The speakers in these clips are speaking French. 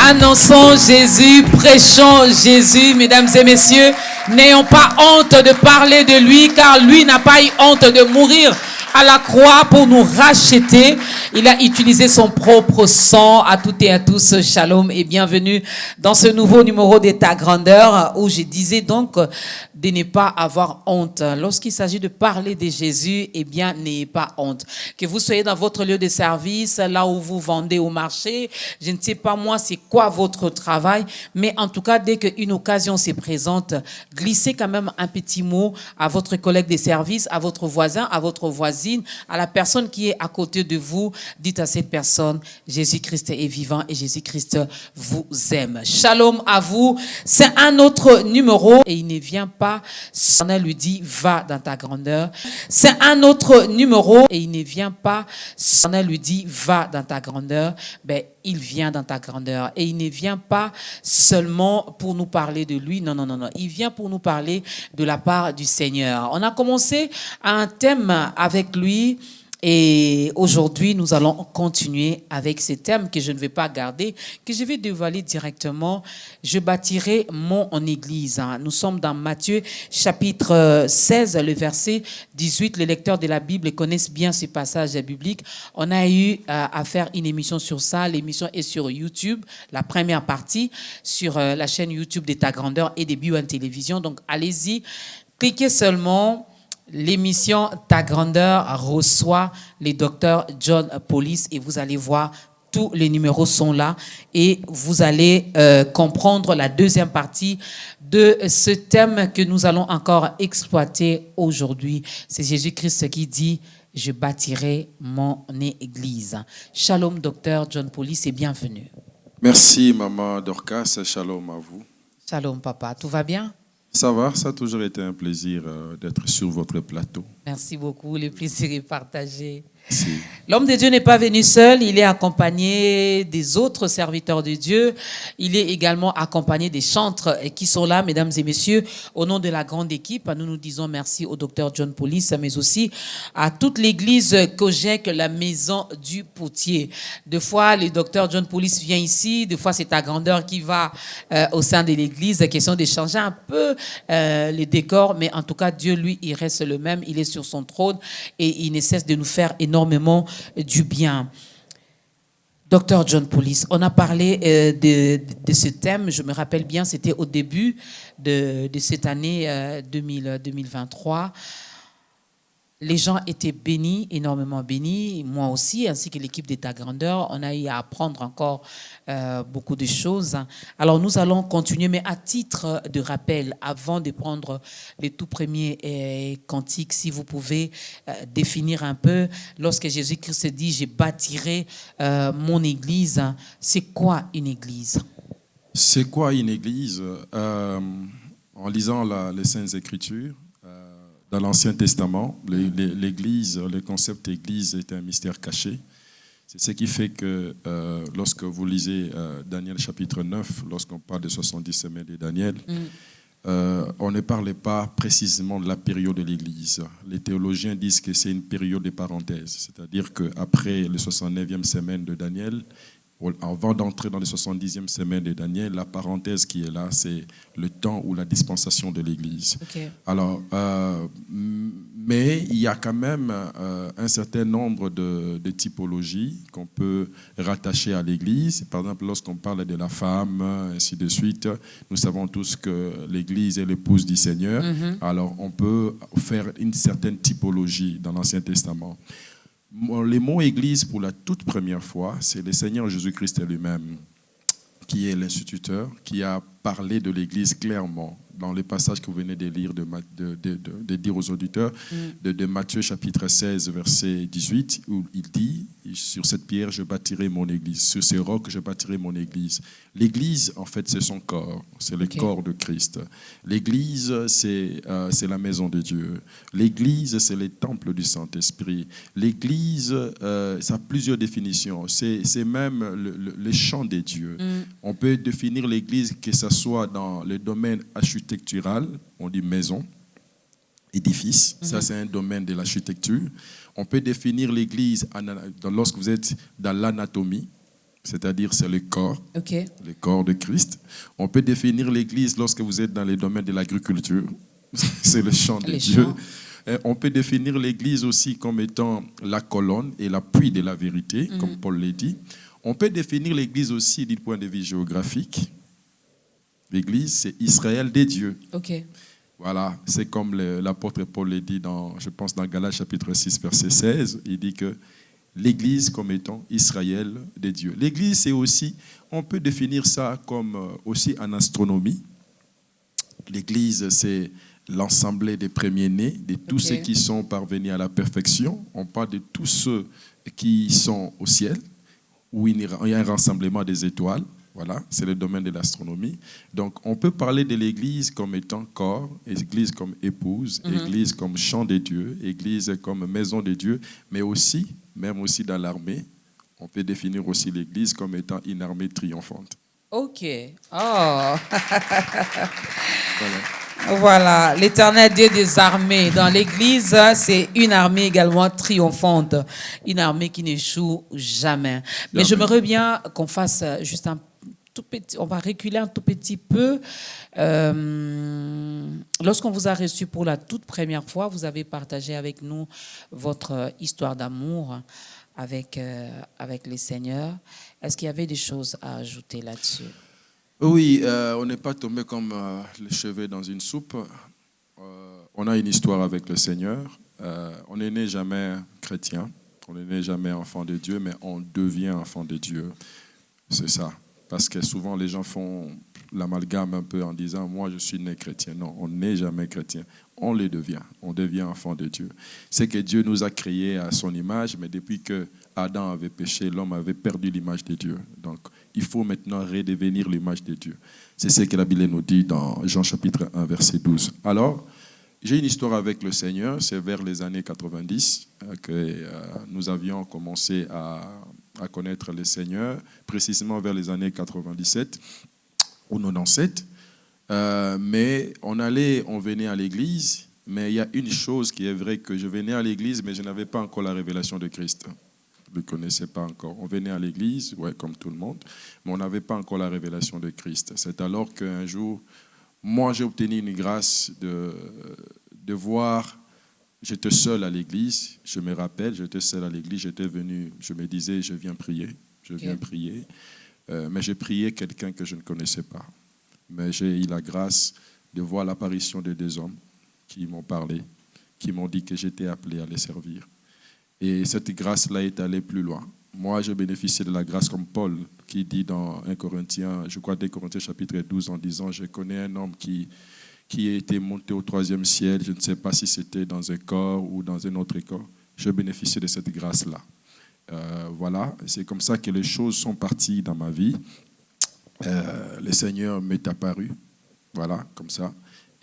Annonçons Jésus, prêchons Jésus, mesdames et messieurs. N'ayons pas honte de parler de lui, car lui n'a pas eu honte de mourir à la croix pour nous racheter. Il a utilisé son propre sang. À toutes et à tous, shalom et bienvenue dans ce nouveau numéro d'État Grandeur où je disais donc de ne pas avoir honte. Lorsqu'il s'agit de parler de Jésus, eh bien, n'ayez pas honte. Que vous soyez dans votre lieu de service, là où vous vendez au marché, je ne sais pas moi c'est quoi votre travail, mais en tout cas, dès qu'une occasion se présente, glissez quand même un petit mot à votre collègue de service, à votre voisin, à votre voisine, à la personne qui est à côté de vous. Dites à cette personne, Jésus-Christ est vivant et Jésus-Christ vous aime. Shalom à vous. C'est un autre numéro et il ne vient pas. On lui dit, va dans ta grandeur. C'est un autre numéro et il ne vient pas. On lui dit, va dans ta grandeur. Ben, il vient dans ta grandeur. Et il ne vient pas seulement pour nous parler de lui. Non, non, non, non. Il vient pour nous parler de la part du Seigneur. On a commencé un thème avec lui. Et aujourd'hui, nous allons continuer avec ce thème que je ne vais pas garder, que je vais dévoiler directement. Je bâtirai mon église. Nous sommes dans Matthieu chapitre 16, le verset 18. Les lecteurs de la Bible connaissent bien ce passage biblique. On a eu à faire une émission sur ça. L'émission est sur YouTube, la première partie, sur la chaîne YouTube d'État Grandeur et des BUN Télévision. Donc, allez-y, cliquez seulement. L'émission Ta Grandeur reçoit les docteurs John Police et vous allez voir, tous les numéros sont là et vous allez comprendre la deuxième partie de ce thème que nous allons encore exploiter aujourd'hui. C'est Jésus-Christ qui dit « Je bâtirai mon église ». Shalom, docteur John Police et bienvenue. Merci, maman Dorcas. Shalom à vous. Shalom, papa. Tout va bien? Ça va, ça a toujours été un plaisir d'être sur votre plateau. Merci beaucoup, le plaisir est partagé. Merci. L'homme de Dieu n'est pas venu seul, il est accompagné des autres serviteurs de Dieu. Il est également accompagné des chantres qui sont là, mesdames et messieurs. Au nom de la grande équipe, nous nous disons merci au docteur John Police, mais aussi à toute l'église Kojek, la maison du potier. Des fois, le docteur John Police vient ici, des fois c'est ta grandeur qui va au sein de l'église. Question de changer un peu les décors, mais en tout cas, Dieu, lui, il reste le même. Il est sur son trône et il ne cesse de nous faire énormément du bien. Docteur John Police, on a parlé de ce thème, je me rappelle bien, c'était au début de cette année 2023. Les gens étaient bénis, énormément bénis, moi aussi, ainsi que l'équipe d'État Grandeur. On a eu à apprendre encore beaucoup de choses. Alors, nous allons continuer, mais à titre de rappel, avant de prendre les tout premiers cantiques, si vous pouvez définir un peu, lorsque Jésus-Christ dit « Je bâtirai mon église », c'est quoi une église? C'est quoi une église? En lisant les Saintes Écritures, dans l'Ancien Testament, l'Église, le concept Église est un mystère caché. C'est ce qui fait que lorsque vous lisez Daniel chapitre 9, lorsqu'on parle des 70 semaines de Daniel, on ne parlait pas précisément de la période de l'Église. Les théologiens disent que c'est une période de parenthèse, c'est-à-dire qu'après les 69e semaine de Daniel, avant d'entrer dans les 70e semaines de Daniel, la parenthèse qui est là, c'est le temps ou la dispensation de l'Église. Okay. Alors, mais il y a quand même un certain nombre de typologies qu'on peut rattacher à l'Église. Par exemple, lorsqu'on parle de la femme, ainsi de suite, nous savons tous que l'Église est l'épouse du Seigneur. Mm-hmm. Alors, on peut faire une certaine typologie dans l'Ancien Testament. Les mots Église, pour la toute première fois, c'est le Seigneur Jésus-Christ lui-même qui est l'instituteur, qui a parlé de l'Église clairement dans les passages que vous venez de lire, de dire aux auditeurs, de Matthieu chapitre 16, verset 18, où il dit « Sur cette pierre, je bâtirai mon église. Sur ces rocs, je bâtirai mon église. » L'église, en fait, c'est son corps. C'est le corps de Christ. L'église, c'est la maison de Dieu. L'église, c'est le temple du Saint-Esprit. L'église, ça a plusieurs définitions. C'est même le champ des dieux. On peut définir l'église que ce soit dans le domaine architectural, on dit maison, édifice, ça c'est un domaine de l'architecture. On peut définir l'église lorsque vous êtes dans l'anatomie, c'est-à-dire c'est le OK. corps de Christ. On peut définir l'Église lorsque vous êtes dans les domaines de l'agriculture, c'est le champ de Dieu. On peut définir l'Église aussi comme étant la colonne et l'appui de la vérité, comme Paul l'a dit. On peut définir l'Église aussi du point de vue géographique. L'Église, c'est Israël des dieux. OK. Voilà, c'est comme l'apôtre Paul l'a dit, je pense dans Galates chapitre 6, verset 16, il dit que l'Église comme étant Israël des dieux. L'Église, c'est aussi, on peut définir ça comme aussi en astronomie. L'Église, c'est l'ensemble des premiers-nés, de tous ceux qui sont parvenus à la perfection. On parle de tous ceux qui sont au ciel, où il y a un rassemblement des étoiles. Voilà, c'est le domaine de l'astronomie. Donc, on peut parler de l'Église comme étant corps, Église comme épouse, Église comme champ de Dieu, Église comme maison de Dieu, mais aussi, même aussi dans l'armée, on peut définir aussi l'Église comme étant une armée triomphante. OK. Oh. Voilà, l'Éternel Dieu des armées. Dans l'Église, c'est une armée également triomphante, une armée qui n'échoue jamais. Mais j'aimerais bien qu'on fasse juste un tout petit, on va reculer un tout petit peu. Lorsqu'on vous a reçu pour la toute première fois, vous avez partagé avec nous votre histoire d'amour avec les seigneurs. Est-ce qu'il y avait des choses à ajouter là-dessus? Oui, on n'est pas tombé comme les cheveux dans une soupe. On a une histoire avec le Seigneur. On n'est né jamais chrétien, on n'est né jamais enfant de Dieu, mais on devient enfant de Dieu. C'est ça. Parce que souvent les gens font l'amalgame un peu en disant « moi je suis né chrétien ». Non, on n'est jamais chrétien. On le devient. On devient enfant de Dieu. C'est que Dieu nous a créés à son image, mais depuis que Adam avait péché, l'homme avait perdu l'image de Dieu. Donc, il faut maintenant redevenir l'image de Dieu. C'est ce que la Bible nous dit dans Jean chapitre 1, verset 12. Alors, j'ai une histoire avec le Seigneur. C'est vers les années 90 que nous avions commencé à connaître le Seigneur, précisément vers les années 97 ou 97. Mais on venait à l'église, mais il y a une chose qui est vraie, que je venais à l'église, mais je n'avais pas encore la révélation de Christ. Je ne le connaissais pas encore. On venait à l'église, ouais, comme tout le monde, mais on n'avait pas encore la révélation de Christ. C'est alors qu'un jour, moi, j'ai obtenu une grâce de voir, j'étais seul à l'église, je me rappelle, j'étais seul à l'église, j'étais venu, je me disais, je viens prier, mais j'ai prié quelqu'un que je ne connaissais pas. Mais j'ai eu la grâce de voir l'apparition de deux hommes qui m'ont parlé, qui m'ont dit que j'étais appelé à les servir. Et cette grâce-là est allée plus loin. Moi, je bénéficiais de la grâce comme Paul, qui dit dans 1 Corinthiens, je crois 2 Corinthiens chapitre 12, en disant, je connais un homme qui a été monté au 3e ciel, je ne sais pas si c'était dans un corps ou dans un autre corps. Je bénéficiais de cette grâce-là. Voilà, c'est comme ça que les choses sont parties dans ma vie. Le Seigneur m'est apparu, voilà, comme ça,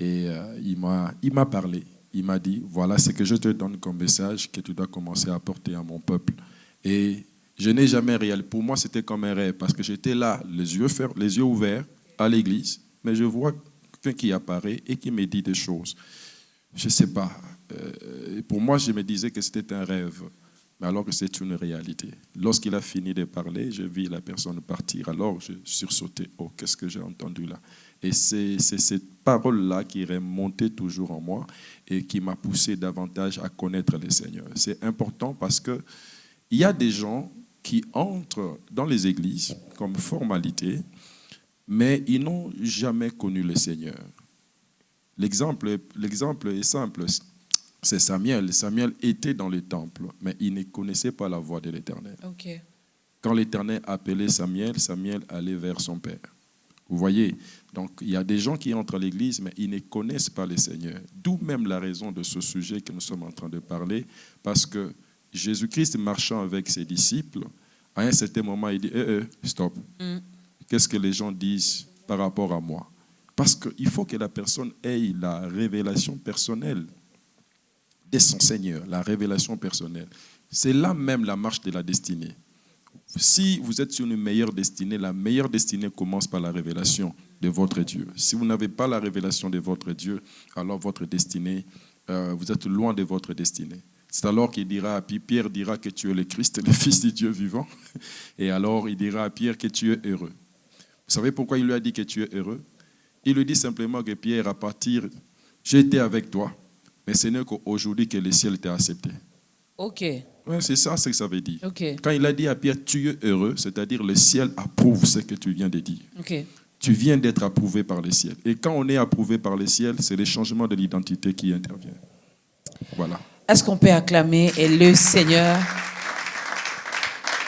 et il m'a parlé. Il m'a dit, voilà ce que je te donne comme message que tu dois commencer à apporter à mon peuple. Et je n'ai jamais réalisé. Pour moi, c'était comme un rêve, parce que j'étais là, les yeux ouverts, à l'église, mais je vois quelqu'un qui apparaît et qui me dit des choses. Je ne sais pas. Pour moi, je me disais que c'était un rêve, mais alors que c'est une réalité. Lorsqu'il a fini de parler, je vis la personne partir. Alors, je sursautais. Oh, qu'est-ce que j'ai entendu là? Et c'est cette parole-là qui est remontée toujours en moi et qui m'a poussé davantage à connaître le Seigneur. C'est important parce qu'il y a des gens qui entrent dans les églises comme formalité, mais ils n'ont jamais connu le Seigneur. L'exemple est simple. C'est Samuel. Samuel était dans le temple, mais il ne connaissait pas la voix de l'Éternel. Okay. Quand l'Éternel appelait Samuel, Samuel allait vers son père. Vous voyez, donc il y a des gens qui entrent à l'église, mais ils ne connaissent pas le Seigneur. D'où même la raison de ce sujet que nous sommes en train de parler, parce que Jésus-Christ marchant avec ses disciples, à un certain moment, il dit stop. Qu'est-ce que les gens disent par rapport à moi? Parce qu'il faut que la personne ait la révélation personnelle de son Seigneur, la révélation personnelle. C'est là même la marche de la destinée. Si vous êtes sur une meilleure destinée, la meilleure destinée commence par la révélation de votre Dieu. Si vous n'avez pas la révélation de votre Dieu, alors votre destinée, vous êtes loin de votre destinée. C'est alors qu'il dira à Pierre dira que tu es le Christ, le Fils du Dieu vivant. Et alors il dira à Pierre que tu es heureux. Vous savez pourquoi il lui a dit que tu es heureux? Il lui dit simplement que Pierre, à partir, j'étais avec toi, mais ce n'est qu'aujourd'hui que le ciel t'a accepté. Ok. Ouais, c'est ça ce que ça veut dire. Ok. Quand il a dit à Pierre, tu es heureux, c'est-à-dire le ciel approuve ce que tu viens de dire. Ok. Tu viens d'être approuvé par le ciel. Et quand on est approuvé par le ciel, c'est le changement de l'identité qui intervient. Voilà. Est-ce qu'on peut acclamer le Seigneur?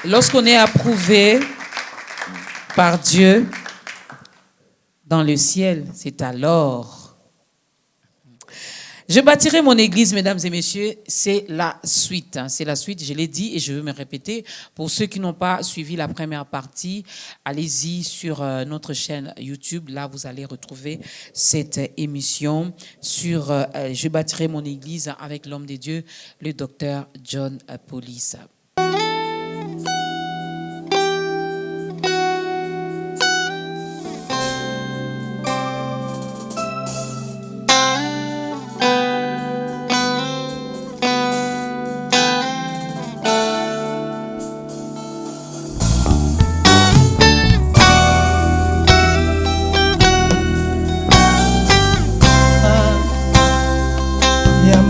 Lorsqu'on est approuvé par Dieu dans le ciel, c'est alors. Je bâtirai mon église, mesdames et messieurs, c'est la suite. C'est la suite, je l'ai dit et je veux me répéter. Pour ceux qui n'ont pas suivi la première partie, allez-y sur notre chaîne YouTube. Là, vous allez retrouver cette émission sur Je bâtirai mon église avec l'homme de Dieu, le docteur John Paulis.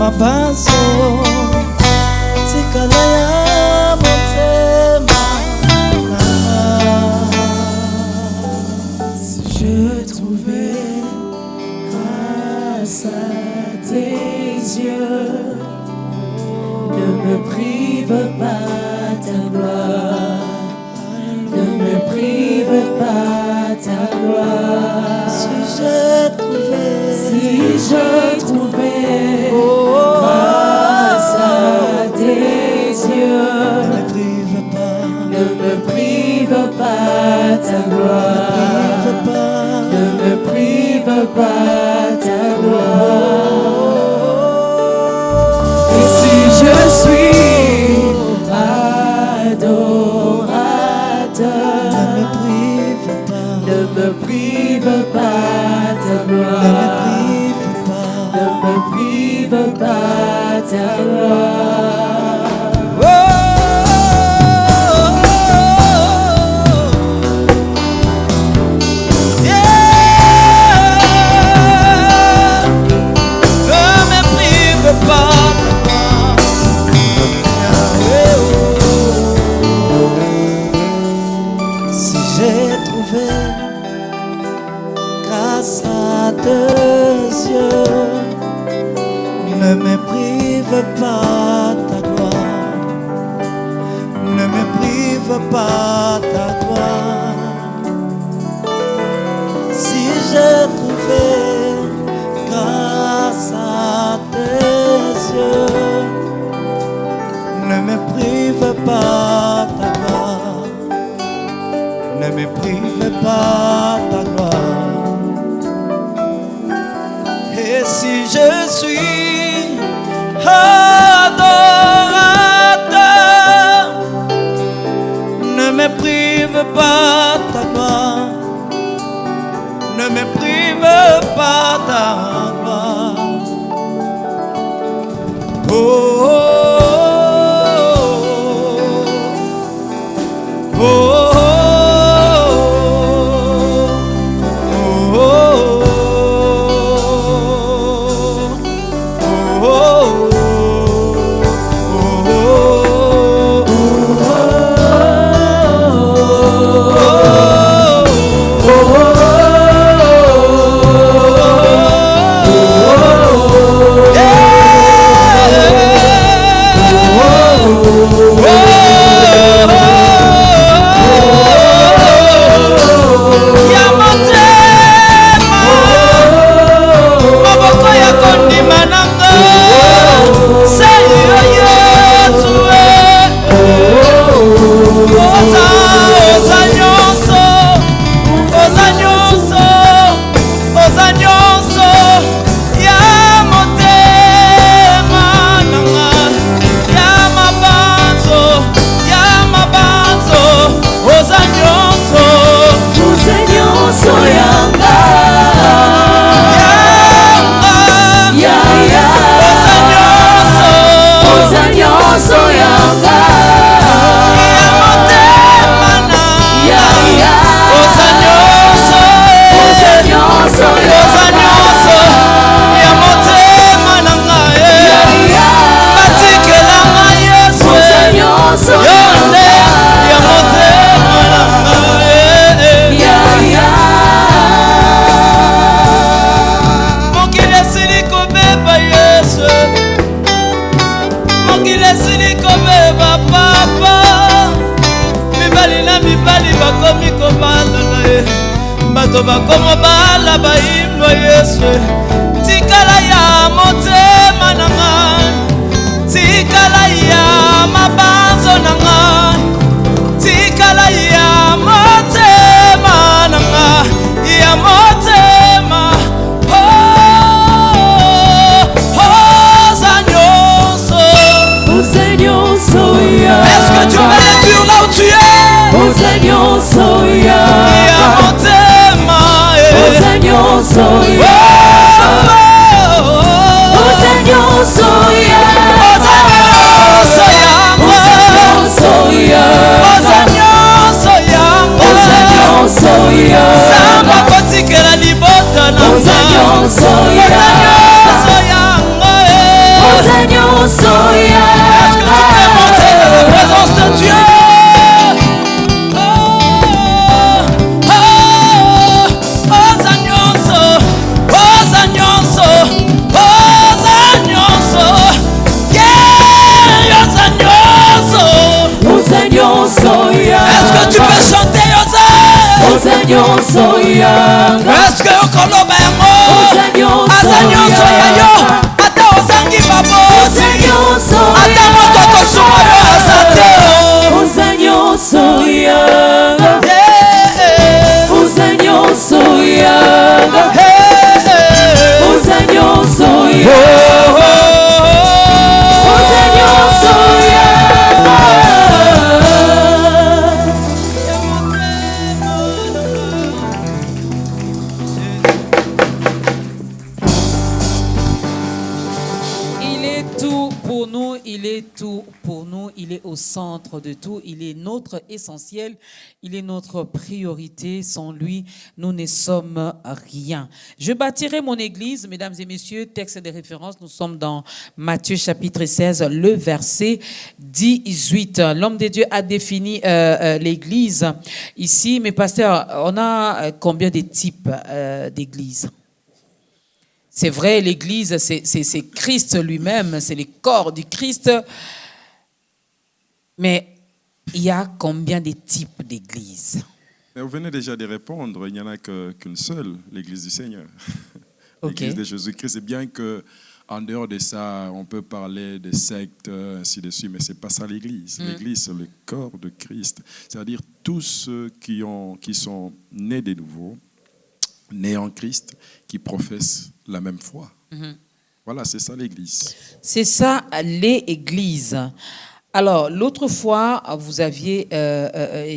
Mabazo tikalaya motema. Si je trouvais grâce à tes yeux, ne me prive pas ta gloire, ne me prive pas ta gloire. Si je trouvais grâce à tes yeux, ne me prive pas ta gloire, ne me prive pas ta gloire. Et si je suis adorateur, ne me prive pas ta gloire, ne me prive pas ta gloire. Oh, yeah. Ne me prive pas ta gloire. Si j'ai trouvé grâce à tes yeux, ne me prive pas ta gloire, ne me prive pas ta gloire. Si j'ai trouvé grâce à tes yeux, ne me prive pas ta gloire, ne me prive pas ta gloire. Et si je suis adorateur, ne me prive pas ta gloire, ne me prive pas ta gloire. Oh, oh, oh, bato bakomo bala baimba Yesu tikala ya motema na ngai tikala ya mabanzo na ngai tikala ya motema na ngai ya motema est-ce que tu vas réduire là où tu es? Est-ce que tu peux chanter est-ce que okoloba yango azanyoso yayo ata ozangi baboti ata moto kosunga yo azate Il est au centre de tout, il est notre essentiel, il est notre priorité. Sans lui, nous ne sommes rien. Je bâtirai mon église, mesdames et messieurs, texte de référence, nous sommes dans Matthieu chapitre 16, le verset 18. L'homme de Dieu a défini l'église ici, mais pasteur, on a combien de types d'églises? C'est vrai, l'église, c'est Christ lui-même, c'est le corps du Christ. Mais il y a combien de types d'églises? Vous venez déjà de répondre, il n'y en a qu'une seule, l'église du Seigneur. Okay. L'église de Jésus-Christ. Et bien qu'en dehors de ça, on peut parler de sectes, ainsi de suite, mais ce n'est pas ça l'église. L'église, c'est le corps de Christ. C'est-à-dire tous ceux qui sont nés de nouveau, nés en Christ, qui professent la même foi. Voilà, c'est ça l'église. C'est ça l'église. Alors, l'autre fois, vous aviez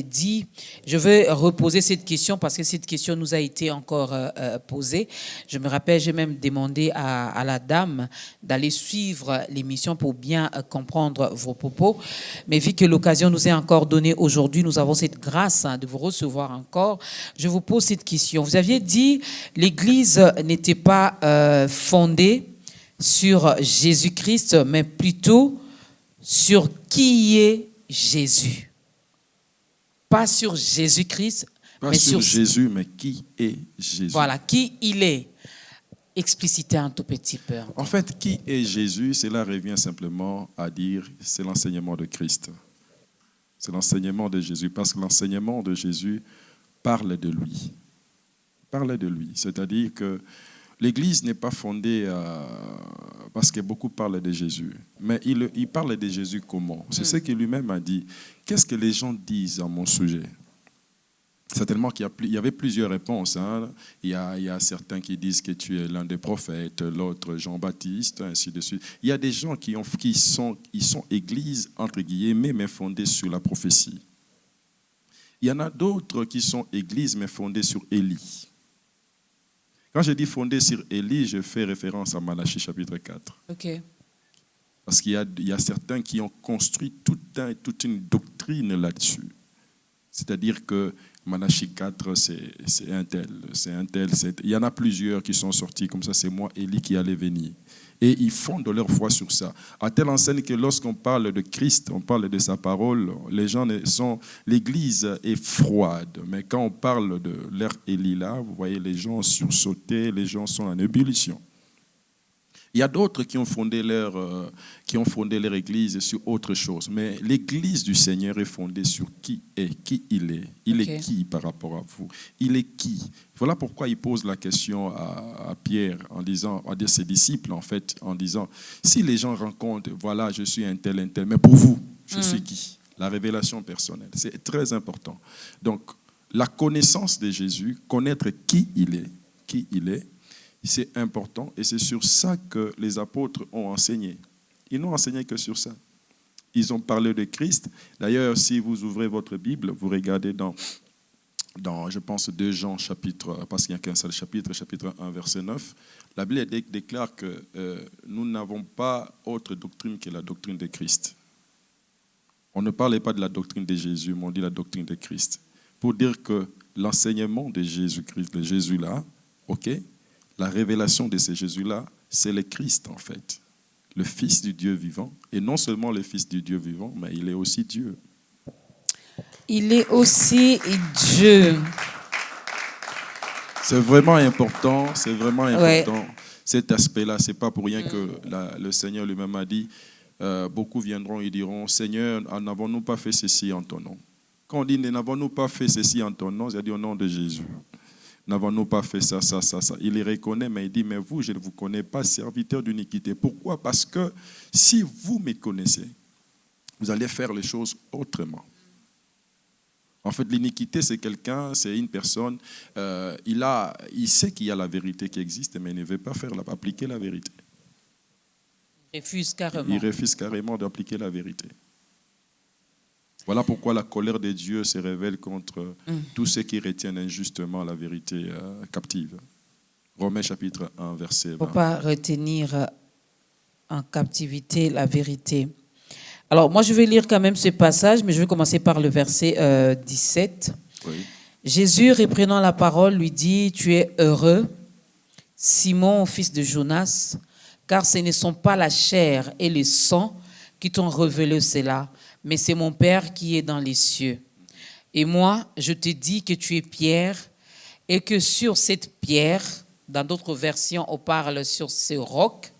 dit, je vais reposer cette question parce que cette question nous a été encore posée. Je me rappelle, j'ai même demandé à la dame d'aller suivre l'émission pour bien comprendre vos propos. Mais vu que l'occasion nous est encore donnée aujourd'hui, nous avons cette grâce de vous recevoir encore. Je vous pose cette question. Vous aviez dit l'Église n'était pas fondée sur Jésus-Christ, mais plutôt sur qui est Jésus. Pas sur Jésus-Christ, mais sur Jésus, mais qui est Jésus. Voilà, qui il est. Expliciter un tout petit peu. En fait, qui est Jésus, cela revient simplement à dire, c'est l'enseignement de Christ. C'est l'enseignement de Jésus, parce que l'enseignement de Jésus parle de lui. Parle de lui, c'est-à-dire que l'Église n'est pas fondée parce que beaucoup parlent de Jésus. Mais il parle de Jésus comment? C'est ce qu'il lui-même a dit. Qu'est-ce que les gens disent à mon sujet? Certainement qu'il y avait plusieurs réponses. Hein. Il y a certains qui disent que tu es l'un des prophètes, l'autre Jean-Baptiste, ainsi de suite. Il y a des gens qui sont églises, entre guillemets, mais fondées sur la prophétie. Il y en a d'autres qui sont églises, mais fondées sur Élie. Quand je dis fondé sur Élie, je fais référence à Malachie chapitre 4. Okay. Parce qu'il y a certains qui ont construit toute une doctrine là-dessus. C'est-à-dire que Malachie 4, c'est un tel. Il y en a plusieurs qui sont sortis comme ça, c'est moi, Élie, qui allait venir. Et ils fondent leur foi sur ça. À telle enseigne que lorsqu'on parle de Christ, on parle de sa parole, l'Église est froide. Mais quand on parle de l'ère Élie là, vous voyez les gens sursautés, les gens sont en ébullition. Il y a d'autres qui ont fondé leur église sur autre chose. Mais l'église du Seigneur est fondée sur qui il est. Il est qui par rapport à vous? Il est qui? Voilà pourquoi il pose la question à Pierre, à ses disciples, en fait, en disant, si les gens rencontrent, voilà, je suis un tel, mais pour vous, je suis qui? La révélation personnelle, c'est très important. Donc, la connaissance de Jésus, connaître qui il est, c'est important et c'est sur ça que les apôtres ont enseigné. Ils n'ont enseigné que sur ça. Ils ont parlé de Christ. D'ailleurs, si vous ouvrez votre Bible, vous regardez dans je pense, 2 Jean, parce qu'il n'y a qu'un seul chapitre 1, verset 9, la Bible déclare que nous n'avons pas autre doctrine que la doctrine de Christ. On ne parlait pas de la doctrine de Jésus, mais on dit la doctrine de Christ. Pour dire que l'enseignement de Jésus-Christ, de Jésus-là, la révélation de ce Jésus-là, c'est le Christ en fait, le Fils du Dieu vivant. Et non seulement le Fils du Dieu vivant, mais il est aussi Dieu. Il est aussi Dieu. C'est vraiment important, Ouais. cet aspect-là. Ce n'est pas pour rien que le Seigneur lui-même a dit, beaucoup viendront et diront, Seigneur, n'avons-nous pas fait ceci en ton nom? Quand on dit, n'avons-nous pas fait ceci en ton nom, c'est-à-dire au nom de Jésus. N'avons-nous pas fait ça? Il les reconnaît, mais il dit, mais vous, je ne vous connais pas, serviteur d'iniquité. Pourquoi? Parce que si vous me connaissez, vous allez faire les choses autrement. En fait, l'iniquité, c'est une personne, il sait qu'il y a la vérité qui existe, mais il ne veut pas appliquer la vérité. Il refuse carrément d'appliquer la vérité. Voilà pourquoi la colère de Dieu se révèle contre tous ceux qui retiennent injustement la vérité captive. Romains chapitre 1, verset 20. Il ne faut pas retenir en captivité la vérité. Alors, moi, je vais lire quand même ce passage, mais je vais commencer par le verset 17. Oui. Jésus, reprenant la parole, lui dit, « Tu es heureux, Simon, fils de Jonas, car ce ne sont pas la chair et le sang qui t'ont révélé cela, mais c'est mon Père qui est dans les cieux. Et moi, je te dis que tu es Pierre, et que sur cette pierre, dans d'autres versions, on parle sur ce roc,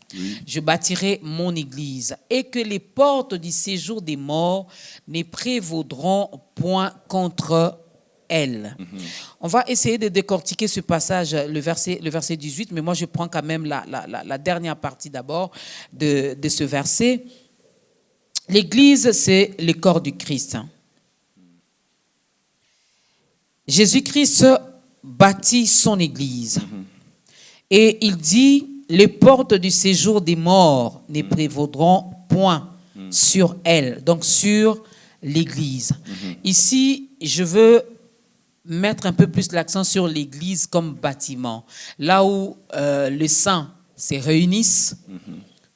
je bâtirai mon église, et que les portes du séjour des morts ne prévaudront point contre elle. On va essayer de décortiquer ce passage, le verset 18, mais moi je prends quand même la dernière partie d'abord de ce verset. L'église, c'est le corps du Christ. Jésus-Christ bâtit son église. Et il dit, les portes du séjour des morts ne prévaudront point sur elle, donc sur l'église. Ici, je veux mettre un peu plus l'accent sur l'église comme bâtiment, là où les saints se réunissent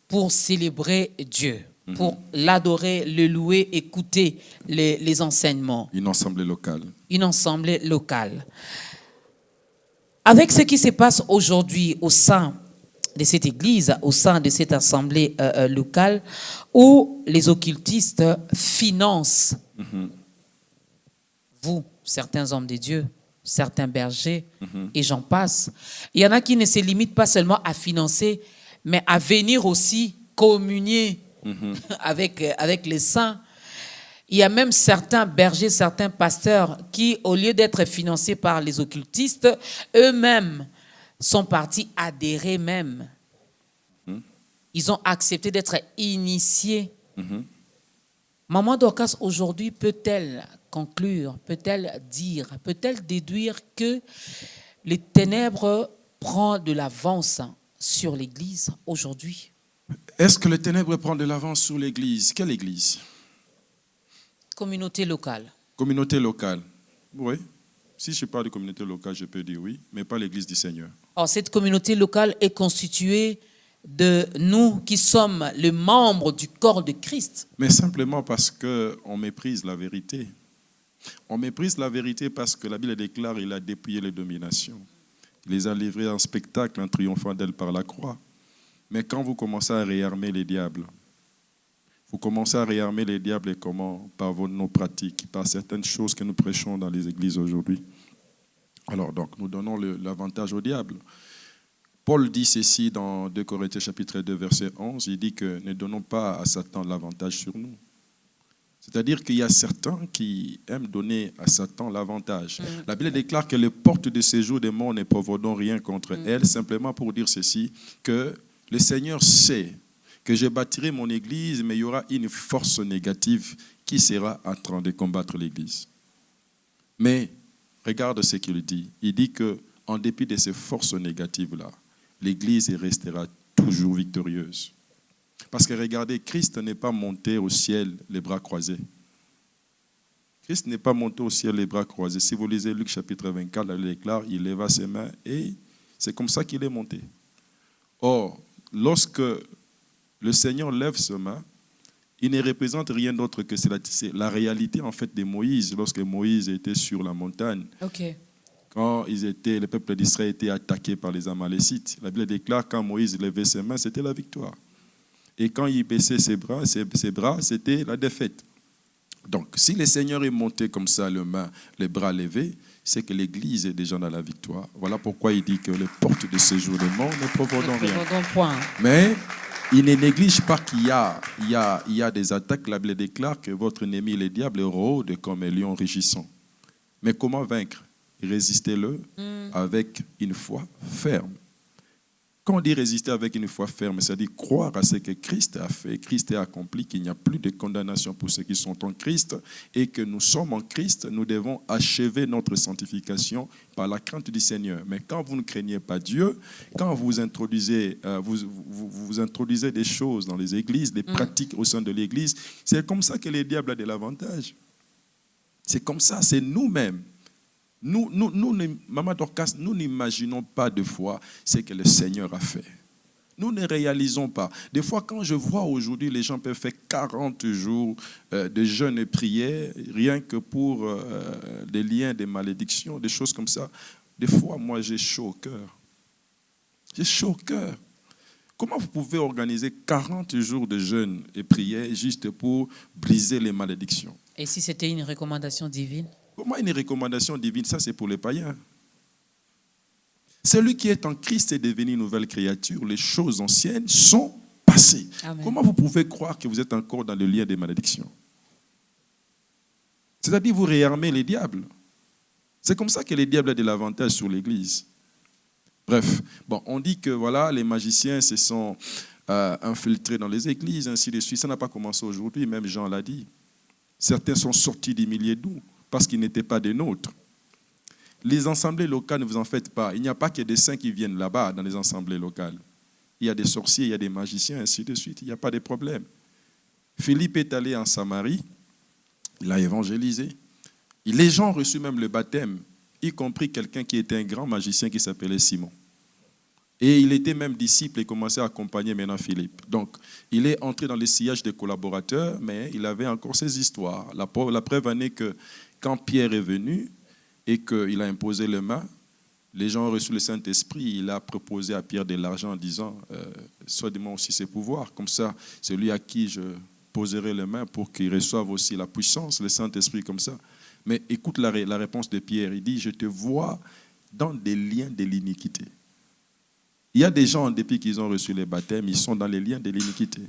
pour célébrer Dieu, pour l'adorer, le louer, écouter les enseignements. Une assemblée locale. Une assemblée locale. Avec ce qui se passe aujourd'hui au sein de cette église, au sein de cette assemblée locale, où les occultistes financent vous, certains hommes de Dieu, certains bergers, et j'en passe. Il y en a qui ne se limitent pas seulement à financer, mais à venir aussi communier avec les saints. Il y a même certains bergers, certains pasteurs qui, au lieu d'être financés par les occultistes, eux-mêmes sont partis adhérer même. Ils ont accepté d'être initiés. Maman Dorcas, aujourd'hui, peut-elle conclure, peut-elle dire, peut-elle déduire que les ténèbres prennent de l'avance sur l'Église aujourd'hui? Est-ce que les ténèbres prennent de l'avance sur l'Église? Quelle Église? Communauté locale. Communauté locale, oui. Si je parle de communauté locale, je peux dire oui, mais pas l'Église du Seigneur. Or, cette communauté locale est constituée de nous qui sommes les membres du corps de Christ. Mais simplement parce qu'on méprise la vérité. On méprise la vérité parce que la Bible déclare qu'il a dépouillé les dominations. Il les a livrées en spectacle en triomphant d'elles par la croix. Mais quand vous commencez à réarmer les diables, vous commencez à réarmer les diables et comment? Par nos pratiques, par certaines choses que nous prêchons dans les églises aujourd'hui. Alors donc, nous donnons l'avantage au diable. Paul dit ceci dans 2 Corinthiens chapitre 2, verset 11. Il dit que ne donnons pas à Satan l'avantage sur nous. C'est-à-dire qu'il y a certains qui aiment donner à Satan l'avantage. La Bible déclare que les portes de séjour des morts ne provoqueront rien contre elles, simplement pour dire ceci, que le Seigneur sait que je bâtirai mon église, mais il y aura une force négative qui sera en train de combattre l'église. Mais regarde ce qu'il dit. Il dit qu'en dépit de ces forces négatives-là, l'église restera toujours victorieuse. Parce que regardez, Christ n'est pas monté au ciel les bras croisés. Christ n'est pas monté au ciel les bras croisés. Si vous lisez Luc chapitre 24, il déclare, il leva ses mains et c'est comme ça qu'il est monté. Or, lorsque le Seigneur lève ses mains, il ne représente rien d'autre que c'est la réalité en fait de Moïse, lorsque Moïse était sur la montagne. Okay. Quand le peuple d'Israël était attaqué par les Amalécites, la Bible déclare quand Moïse levait ses mains, c'était la victoire. Et quand il baissait ses bras, c'était la défaite. Donc, si le Seigneur est monté comme ça, les bras levés, c'est que l'Église est déjà dans la victoire. Voilà pourquoi il dit que les portes de séjour des morts ne provoqueront rien. Mais il ne néglige pas qu'il y a des attaques. La Bible déclare que votre ennemi, le diable, rôde comme un lion rugissant. Mais comment vaincre? Résistez-le avec une foi ferme. Quand on dit résister avec une foi ferme, c'est-à-dire croire à ce que Christ a fait, Christ a accompli, qu'il n'y a plus de condamnation pour ceux qui sont en Christ et que nous sommes en Christ, nous devons achever notre sanctification par la crainte du Seigneur. Mais quand vous ne craignez pas Dieu, quand vous introduisez, vous introduisez des choses dans les églises, des pratiques au sein de l'église, c'est comme ça que le diable a de l'avantage. C'est comme ça, c'est nous-mêmes. Nous, Maman Dorcas, nous n'imaginons pas de fois ce que le Seigneur a fait. Nous ne réalisons pas. Des fois, quand je vois aujourd'hui, les gens peuvent faire 40 jours de jeûne et prière, rien que pour des liens, des malédictions, des choses comme ça. Des fois, moi, j'ai chaud au cœur. J'ai chaud au cœur. Comment vous pouvez organiser 40 jours de jeûne et prière juste pour briser les malédictions? Et si c'était une recommandation divine? Comment une recommandation divine? Ça, c'est pour les païens. Celui qui est en Christ est devenu une nouvelle créature. Les choses anciennes sont passées. Amen. Comment vous pouvez croire que vous êtes encore dans le lien des malédictions? C'est-à-dire vous réarmez les diables. C'est comme ça que les diables ont de l'avantage sur l'Église. Bref, bon, on dit que voilà, les magiciens se sont infiltrés dans les églises, ainsi de suite. Ça n'a pas commencé aujourd'hui, même Jean l'a dit. Certains sont sortis des milliers d'où parce qu'ils n'étaient pas des nôtres. Les assemblées locales, ne vous en faites pas. Il n'y a pas que des saints qui viennent là-bas dans les assemblées locales. Il y a des sorciers, il y a des magiciens, ainsi de suite. Il n'y a pas de problème. Philippe est allé en Samarie, il a évangélisé. Les gens ont reçu même le baptême, y compris quelqu'un qui était un grand magicien qui s'appelait Simon. Et il était même disciple et commençait à accompagner maintenant Philippe. Donc, il est entré dans le sillage des collaborateurs, mais il avait encore ses histoires. La preuve en est que quand Pierre est venu et qu'il a imposé les mains, les gens ont reçu le Saint-Esprit. Il a proposé à Pierre de l'argent en disant « Sois-moi aussi ses pouvoirs. Comme ça, celui à qui je poserai les mains pour qu'il reçoive aussi la puissance, le Saint-Esprit comme ça. » Mais écoute la réponse de Pierre. Il dit « Je te vois dans des liens de l'iniquité. » Il y a des gens, depuis qu'ils ont reçu les baptêmes, ils sont dans les liens de l'iniquité.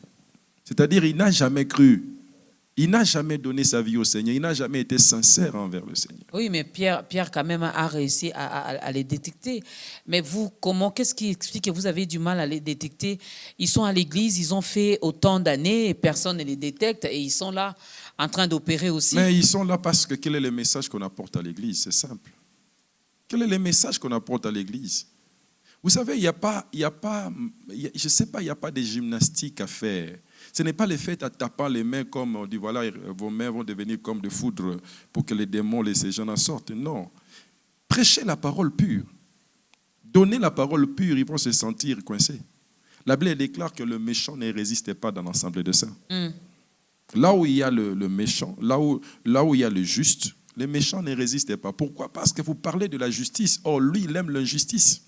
C'est-à-dire, il n'a jamais cru. Il n'a jamais donné sa vie au Seigneur. Il n'a jamais été sincère envers le Seigneur. Oui, mais Pierre quand même a réussi à les détecter. Mais vous, qu'est-ce qui explique que vous avez du mal à les détecter? Ils sont à l'église, ils ont fait autant d'années et personne ne les détecte et ils sont là en train d'opérer aussi. Mais ils sont là parce que quel est le message qu'on apporte à l'église? C'est simple. Quel est le message qu'on apporte à l'église? Vous savez, il n'y a pas de gymnastique à faire. Ce n'est pas le fait à tapant les mains comme on dit, voilà, vos mains vont devenir comme de foudre pour que les démons, ces gens en sortent. Non. Prêchez la parole pure. Donnez la parole pure, ils vont se sentir coincés. La Bible déclare que le méchant ne résiste pas dans l'assemblée de saints. Là où il y a le méchant, là où il y a le juste, les méchants ne résistent pas. Pourquoi? Parce que vous parlez de la justice. Or, lui, il aime l'injustice.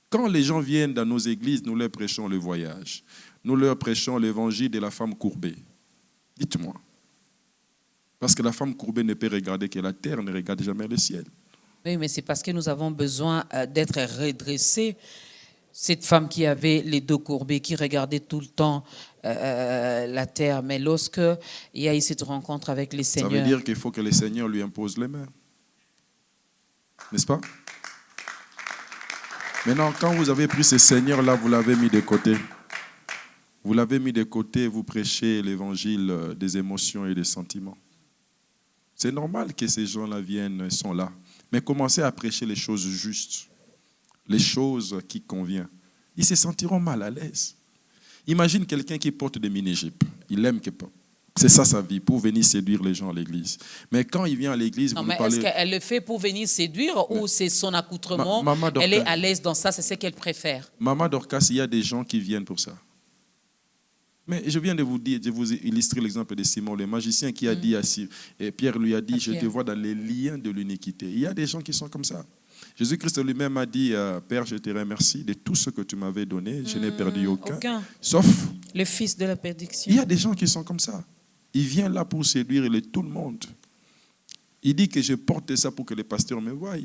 Quand les gens viennent dans nos églises, nous leur prêchons le voyage. Nous leur prêchons l'évangile de la femme courbée. Dites-moi. Parce que la femme courbée ne peut regarder que la terre, ne regarde jamais le ciel. Oui, mais c'est parce que nous avons besoin d'être redressés. Cette femme qui avait les dos courbés, qui regardait tout le temps la terre, mais lorsque il y a eu cette rencontre avec les Ça veut Seigneurs, dire qu'il faut que le Seigneur lui impose les mains. N'est-ce pas? Maintenant, quand vous avez pris ce Seigneur-là, vous l'avez mis de côté. Vous l'avez mis de côté, vous prêchez l'évangile des émotions et des sentiments. C'est normal que ces gens-là viennent, sont là. Mais commencez à prêcher les choses justes, les choses qui conviennent. Ils se sentiront mal à l'aise. Imagine quelqu'un qui porte des mini-jupes. Il aime que c'est ça sa vie, pour venir séduire les gens à l'église. Mais quand il vient à l'église, non, vous mais parlez... est-ce qu'elle le fait pour venir séduire ou c'est son accoutrement? Maman Dorcas, elle est à l'aise dans ça, c'est ce qu'elle préfère. Maman Dorcas, il y a des gens qui viennent pour ça. Mais je viens de vous dire, de vous illustrer l'exemple de Simon, le magicien qui a dit à Simon, et Pierre lui a dit, je te vois dans les liens de l'iniquité. Il y a des gens qui sont comme ça. Jésus-Christ lui-même a dit, Père, je te remercie de tout ce que tu m'avais donné, je n'ai perdu aucun. Sauf le fils de la perdition. Il y a des gens qui sont comme ça. Il vient là pour séduire tout le monde. Il dit que je porte ça pour que les pasteurs me voient.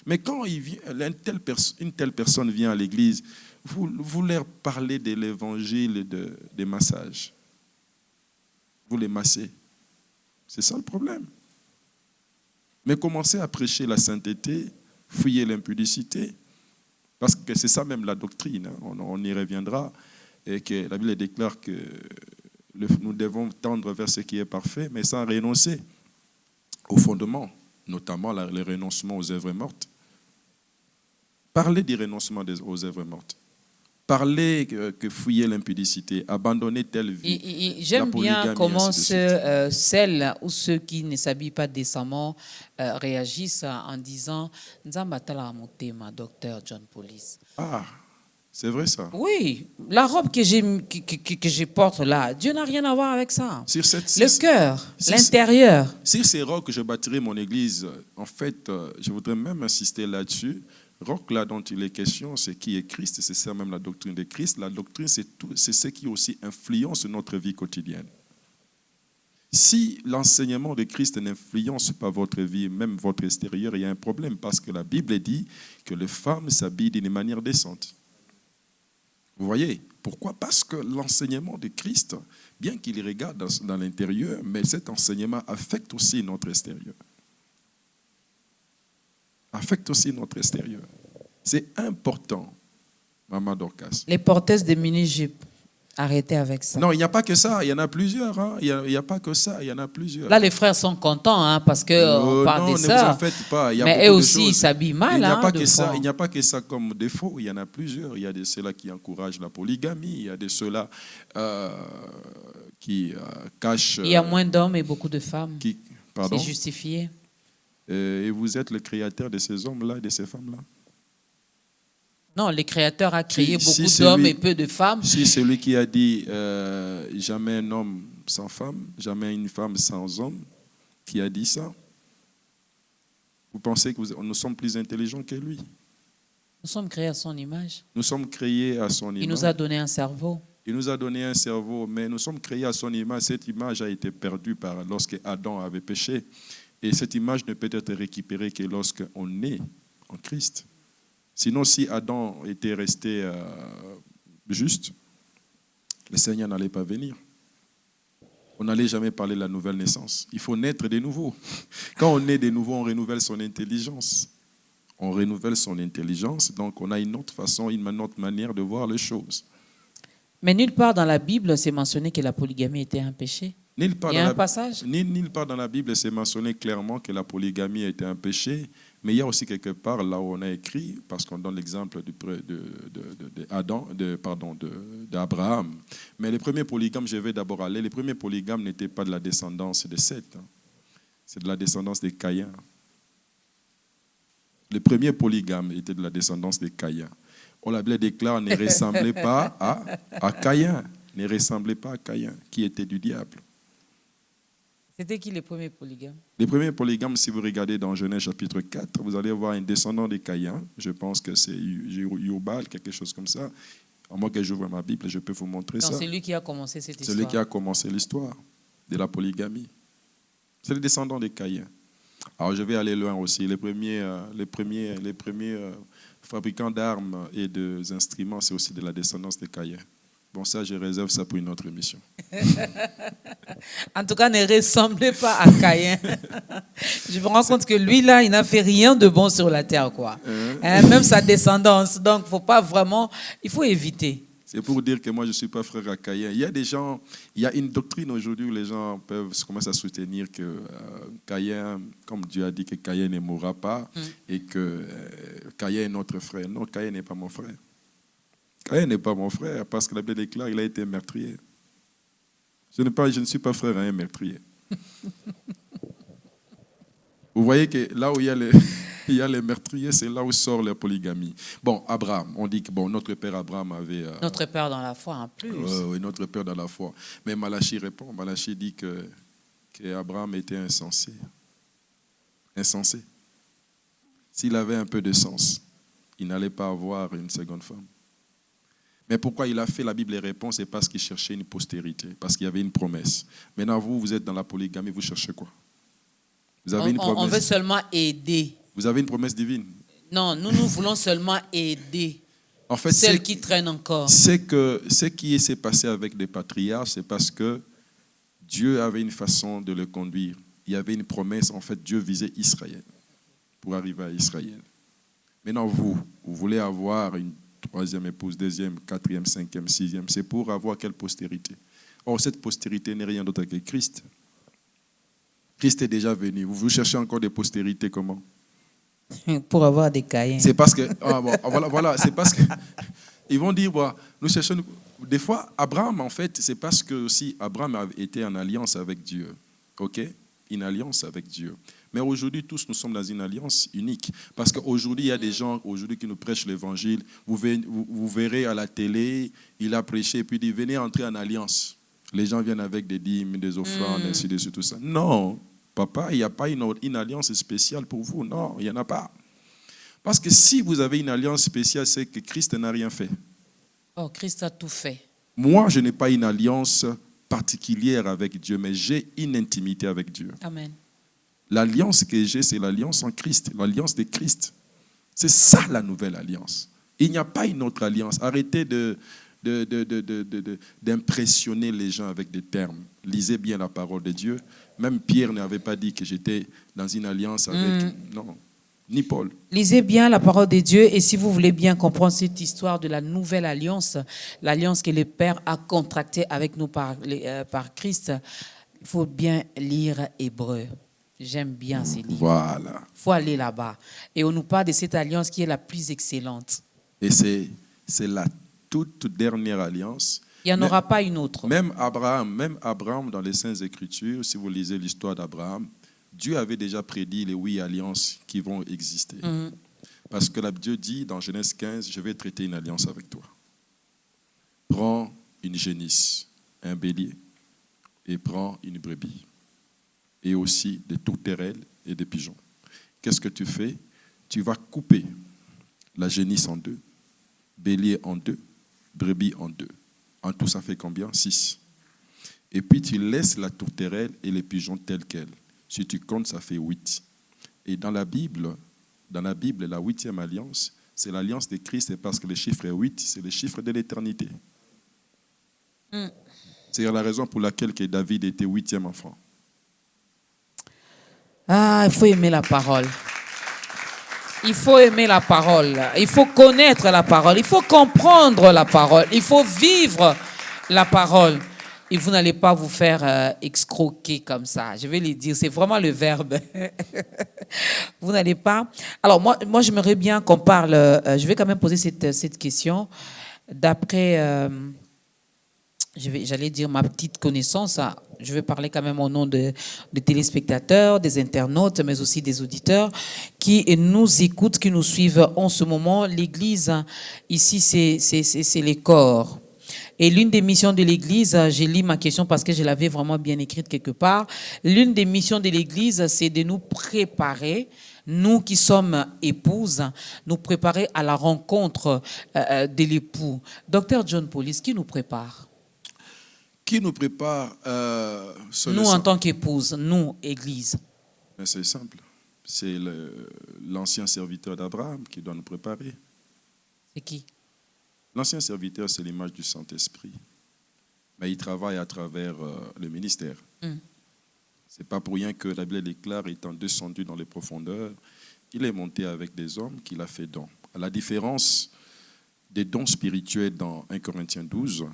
Mais quand une telle personne vient à l'église, vous leur parlez de l'évangile des massages. Vous les massez. C'est ça le problème. Mais commencez à prêcher la sainteté, fuyez l'impudicité, parce que c'est ça même la doctrine. Hein. On y reviendra. Et que la Bible déclare que nous devons tendre vers ce qui est parfait, mais sans renoncer au fondement, notamment le renoncement aux œuvres mortes. Parlez du renoncement aux œuvres mortes. Parlez que fouiller l'impudicité, abandonner telle vie. J'aime bien comment celles ou ceux qui ne s'habillent pas décemment réagissent en disant « Nzambatala motema, docteur John Police ». Ah, c'est vrai ça? Oui, la robe que je porte là, Dieu n'a rien à voir avec ça. Le cœur, l'intérieur. Sur ces rocs que je bâtirai mon église, en fait, je voudrais même insister là-dessus. Roc là dont il est question, c'est qui est Christ, c'est ça même la doctrine de Christ. La doctrine, c'est ce qui aussi influence notre vie quotidienne. Si l'enseignement de Christ n'influence pas votre vie, même votre extérieur, il y a un problème parce que la Bible dit que les femmes s'habillent d'une manière décente. Vous voyez? Pourquoi? Parce que l'enseignement de Christ, bien qu'il regarde dans l'intérieur, mais cet enseignement affecte aussi notre extérieur. Affecte aussi notre extérieur. C'est important, Maman Dorcas. Les porteuses de mini-jupes, arrêtez avec ça. Non, il n'y a pas que ça, il y en a plusieurs. Hein. Il n'y a pas que ça, il y en a plusieurs. Là, les frères sont contents hein, parce qu'on parle de ça. Non, ne vous en faites pas. Il y a mais eux aussi, ils s'habillent mal. Il n'y a pas que ça. Il n'y a pas que ça comme défaut. Il y en a plusieurs. Il y a de ceux-là qui encouragent la polygamie. Il y a de ceux-là qui cachent... Il y a moins d'hommes et beaucoup de femmes. Pardon? C'est justifié. Et vous êtes le créateur de ces hommes-là et de ces femmes-là? Non, le Créateur a créé beaucoup d'hommes et peu de femmes. Si celui qui a dit jamais un homme sans femme, jamais une femme sans homme, qui a dit ça, vous pensez que nous sommes plus intelligents que lui? Nous sommes créés à son image. Nous sommes créés à son image. Il nous a donné un cerveau. Il nous a donné un cerveau, mais nous sommes créés à son image. Cette image a été perdue lorsque Adam avait péché. Et cette image ne peut être récupérée que lorsqu'on est en Christ. Sinon, si Adam était resté juste, le Seigneur n'allait pas venir. On n'allait jamais parler de la nouvelle naissance. Il faut naître de nouveau. Quand on naît de nouveau, on renouvelle son intelligence. On renouvelle son intelligence, donc on a une autre façon, une autre manière de voir les choses. Mais nulle part dans la Bible, c'est mentionné que la polygamie était un péché. Il y a un passage. Nulle part dans la Bible, c'est mentionné clairement que la polygamie était un péché, mais il y a aussi quelque part là où on a écrit, parce qu'on donne l'exemple d'Abraham. Mais les premiers polygames, je vais d'abord aller, les premiers polygames n'étaient pas de la descendance de Seth, hein. C'est de la descendance de Caïn. Les premiers polygames étaient de la descendance de Caïn. On la Bible déclare ne ressemblait pas à Caïn, ne ressemblait pas à Caïn, qui était du diable. C'était qui les premiers polygames? Les premiers polygames, si vous regardez dans Genèse chapitre 4, vous allez voir un descendant de Caïn. Je pense que c'est Yobal, quelque chose comme ça. À moins que j'ouvre ma Bible, je peux vous montrer ça. C'est lui qui a commencé cette histoire. C'est lui qui a commencé l'histoire de la polygamie. C'est le descendant de Caïn. Alors je vais aller loin aussi. Les premiers fabricants d'armes et d'instruments, c'est aussi de la descendance de Caïn. Bon, ça, je réserve ça pour une autre émission. En tout cas, ne ressemblez pas à Caïn. Je me rends compte que lui, là, il n'a fait rien de bon sur la terre, quoi. Même sa descendance. Donc, faut pas vraiment... Il faut éviter. C'est pour dire que moi, je ne suis pas frère à Caïn. Il y a des gens... Il y a une doctrine aujourd'hui où les gens commencent à soutenir que Caïn, comme Dieu a dit que Caïn ne mourra pas, et que Caïn est notre frère. Non, Caïn n'est pas mon frère. Caïn n'est pas mon frère, parce que la Bible déclare qu'il a été meurtrier. Je ne suis pas frère à un meurtrier. Vous voyez que là où il y a les meurtriers, c'est là où sort la polygamie. Bon, Abraham, on dit que notre père Abraham avait... Notre père dans la foi, en plus. Oui, notre père dans la foi. Mais Malachie répond. Malachie dit que Abraham était insensé. Insensé. S'il avait un peu de sens, il n'allait pas avoir une seconde femme. Mais pourquoi il a fait, la Bible répond, c'est parce qu'il cherchait une postérité, parce qu'il y avait une promesse. Maintenant, vous êtes dans la polygamie, vous cherchez quoi? Vous avez une promesse. On veut seulement aider. Vous avez une promesse divine? Non, nous voulons seulement aider en fait, celles qui traînent encore. Ce qui s'est passé avec les patriarches, c'est parce que Dieu avait une façon de le conduire. Il y avait une promesse, en fait, Dieu visait Israël pour arriver à Israël. Maintenant, vous voulez avoir une troisième épouse, deuxième, quatrième, cinquième, sixième, c'est pour avoir quelle postérité? Or, cette postérité n'est rien d'autre que Christ. Christ est déjà venu. Vous cherchez encore des postérités comment? Pour avoir des Caïns. C'est parce que, voilà, c'est parce que, ils vont dire, nous cherchons, des fois, Abraham, en fait, c'est parce que aussi, Abraham a été en alliance avec Dieu. OK? Une alliance avec Dieu. Mais aujourd'hui, tous, nous sommes dans une alliance unique. Parce qu'aujourd'hui, il y a des gens qui nous prêchent l'évangile. Vous verrez à la télé, il a prêché, puis il dit, venez entrer en alliance. Les gens viennent avec des dîmes, des offrandes, ainsi de suite, tout ça. Non, papa, il n'y a pas une alliance spéciale pour vous. Non, il n'y en a pas. Parce que si vous avez une alliance spéciale, c'est que Christ n'a rien fait. Oh, Christ a tout fait. Moi, je n'ai pas une alliance particulière avec Dieu, mais j'ai une intimité avec Dieu. Amen. L'alliance que j'ai, c'est l'alliance en Christ, l'alliance de Christ. C'est ça la nouvelle alliance. Il n'y a pas une autre alliance. Arrêtez d'impressionner les gens avec des termes. Lisez bien la parole de Dieu. Même Pierre n'avait pas dit que j'étais dans une alliance avec... Non, ni Paul. Lisez bien la parole de Dieu et si vous voulez bien comprendre cette histoire de la nouvelle alliance, l'alliance que le Père a contractée avec nous par Christ, il faut bien lire Hébreu. J'aime bien ces livres. Voilà. Il faut aller là-bas. Et on nous parle de cette alliance qui est la plus excellente. Et c'est la toute dernière alliance. Il n'y en aura pas une autre. Même Abraham, dans les Saintes Écritures, si vous lisez l'histoire d'Abraham, Dieu avait déjà prédit les 8 alliances qui vont exister. Parce que Dieu dit dans Genèse 15, je vais traiter une alliance avec toi. Prends une génisse, un bélier, et prends une brebis. Et aussi des tourterelles et des pigeons. Qu'est-ce que tu fais? Tu vas couper la génisse en 2, bélier en 2, brebis en 2. En tout, ça fait combien? 6. Et puis, tu laisses la tourterelle et les pigeons tels quels. Si tu comptes, ça fait 8. Et dans la Bible, la 8e alliance, c'est l'alliance de Christ, parce que le chiffre 8, c'est le chiffre de l'éternité. C'est la raison pour laquelle que David était 8e enfant. Ah, il faut aimer la parole. Il faut aimer la parole. Il faut connaître la parole. Il faut comprendre la parole. Il faut vivre la parole. Et vous n'allez pas vous faire escroquer comme ça. Je vais le dire, c'est vraiment le verbe. Vous n'allez pas... Alors, moi j'aimerais bien qu'on parle... je vais quand même poser cette question. D'après... j'allais dire ma petite connaissance, je vais parler quand même au nom des téléspectateurs, des internautes, mais aussi des auditeurs qui nous écoutent, qui nous suivent en ce moment. L'Église, ici, c'est les corps. Et l'une des missions de l'Église, j'ai lu ma question parce que je l'avais vraiment bien écrite quelque part, l'une des missions de l'Église, c'est de nous préparer, nous qui sommes épouses, nous préparer à la rencontre de l'époux. Docteur John Paulis, qui nous prépare? Qui nous prépare nous, en tant qu'épouses, nous, Église. C'est simple. C'est l'ancien serviteur d'Abraham qui doit nous préparer. C'est qui? L'ancien serviteur, c'est l'image du Saint-Esprit. Mais il travaille à travers le ministère. Ce n'est pas pour rien que la Bible déclare, étant descendu dans les profondeurs, il est monté avec des hommes qu'il a fait don. À la différence des dons spirituels dans 1 Corinthiens 12,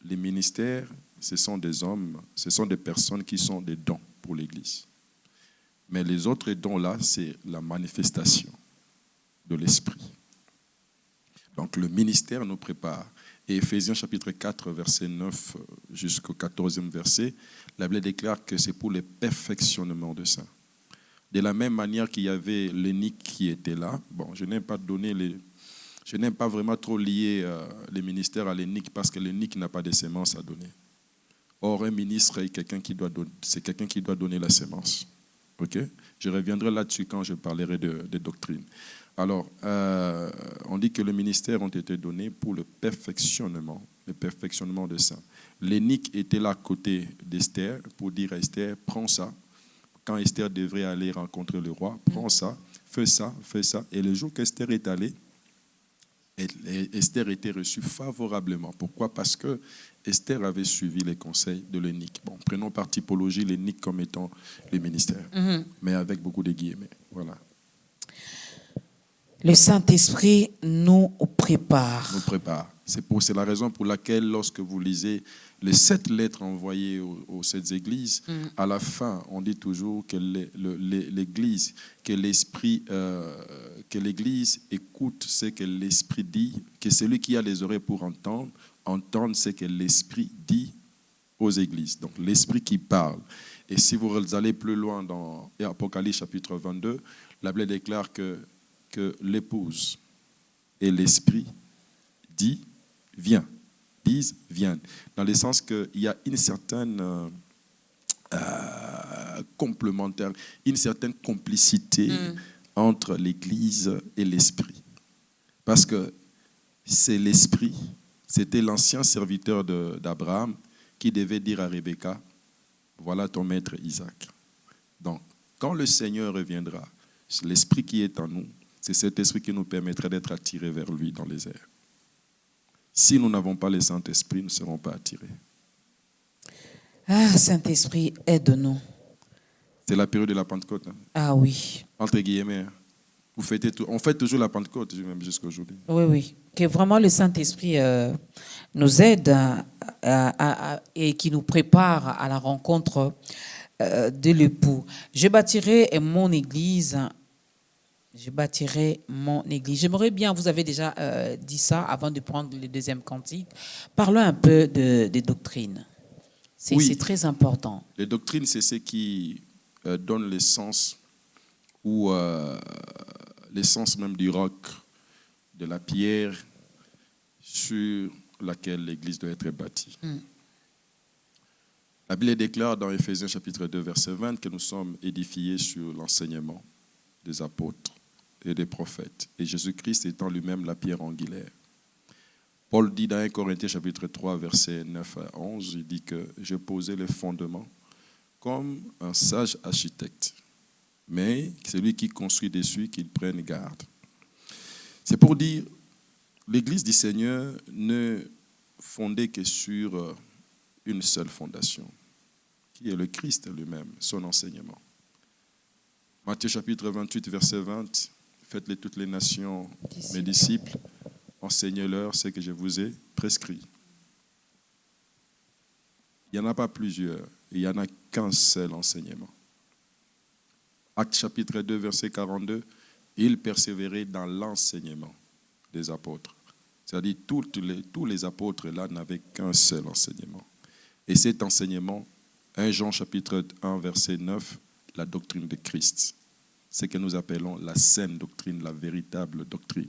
les ministères, ce sont des hommes, ce sont des personnes qui sont des dons pour l'Église. Mais les autres dons-là, c'est la manifestation de l'Esprit. Donc le ministère nous prépare. Et Éphésiens chapitre 4, verset 9 jusqu'au 14e verset, la Bible déclare que c'est pour le perfectionnement de ça. De la même manière qu'il y avait l'énique qui était là, bon, je n'aime pas vraiment trop lier les ministères à l'énique parce que l'énique n'a pas de sémence à donner. Or, un ministre est quelqu'un qui doit donner la sémence. Okay? Je reviendrai là-dessus quand je parlerai de doctrine. Alors, on dit que les ministères ont été donnés pour le perfectionnement de ça. L'énique était là à côté d'Esther pour dire à Esther, prends ça. Quand Esther devrait aller rencontrer le roi, prends ça, fais ça, fais ça. Et le jour qu'Esther est allée, Esther était reçue favorablement. Pourquoi? Parce que Esther avait suivi les conseils de l'énique. Bon, prenons par typologie l'énique comme étant les ministères, mais avec beaucoup de guillemets. Voilà. Le Saint-Esprit nous prépare. Nous prépare. C'est la raison pour laquelle, lorsque vous lisez les 7 lettres envoyées aux 7 églises, à la fin, on dit toujours que l'Église, que l'Église écoute ce que l'Esprit dit, que celui qui a les oreilles pour entendre ce que l'Esprit dit aux églises. Donc l'Esprit qui parle. Et si vous allez plus loin dans Apocalypse chapitre 22, la Bible déclare que l'épouse et l'Esprit dit viens, disent viens, dans le sens qu'il y a une certaine complémentaire, une certaine complicité entre l'Église et l'Esprit. Parce que c'est l'Esprit, c'était l'ancien serviteur d'Abraham qui devait dire à Rebecca, voilà ton maître Isaac. Donc, quand le Seigneur reviendra, c'est l'Esprit qui est en nous, c'est cet esprit qui nous permettra d'être attirés vers lui dans les airs. Si nous n'avons pas le Saint-Esprit, nous ne serons pas attirés. Ah, Saint-Esprit, aide-nous. C'est la période de la Pentecôte. Hein? Ah oui. Entre guillemets, on fête toujours la Pentecôte, même jusqu'à aujourd'hui. Oui, oui. Que vraiment le Saint-Esprit nous aide et qui nous prépare à la rencontre de l'époux. Je bâtirai mon église. J'aimerais bien, vous avez déjà dit ça avant de prendre le deuxième cantique. Parlons un peu des doctrines. Oui. C'est très important. Les doctrines, c'est ce qui donne l'essence ou l'essence même du roc, de la pierre sur laquelle l'Église doit être bâtie. La Bible déclare dans Éphésiens chapitre 2, verset 20 que nous sommes édifiés sur l'enseignement des apôtres et des prophètes, et Jésus-Christ étant lui-même la pierre angulaire. Paul dit dans 1 Corinthiens chapitre 3, verset 9 à 11, il dit que « Je posais les fondements comme un sage architecte, mais celui qui construit dessus, qu'il prenne garde. » C'est pour dire, l'Église du Seigneur ne fondée que sur une seule fondation, qui est le Christ lui-même, son enseignement. Matthieu chapitre 28, verset 20, « Faites-les toutes les nations, mes disciples, enseignez-leur ce que je vous ai prescrit. » Il n'y en a pas plusieurs, il n'y en a qu'un seul enseignement. Actes chapitre 2, verset 42, « Ils persévéraient dans l'enseignement des apôtres. » C'est-à-dire tous les apôtres là n'avaient qu'un seul enseignement. Et cet enseignement, 1 Jean chapitre 1, verset 9, la doctrine de Christ. Ce que nous appelons la saine doctrine, la véritable doctrine.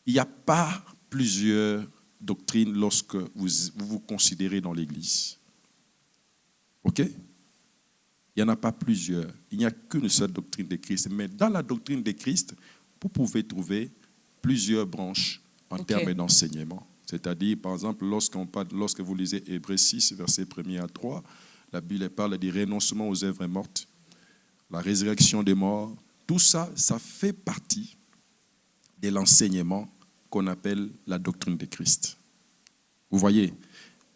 Il n'y a pas plusieurs doctrines lorsque vous vous considérez dans l'Église. OK? Il n'y en a pas plusieurs. Il n'y a qu'une seule doctrine de Christ. Mais dans la doctrine de Christ, vous pouvez trouver plusieurs branches en termes d'enseignement. C'est-à-dire, par exemple, lorsque vous lisez Hébreux 6, versets 1 à 3, la Bible parle du renoncement aux œuvres mortes. la résurrection des morts, tout ça, ça fait partie de l'enseignement qu'on appelle la doctrine de Christ. Vous voyez,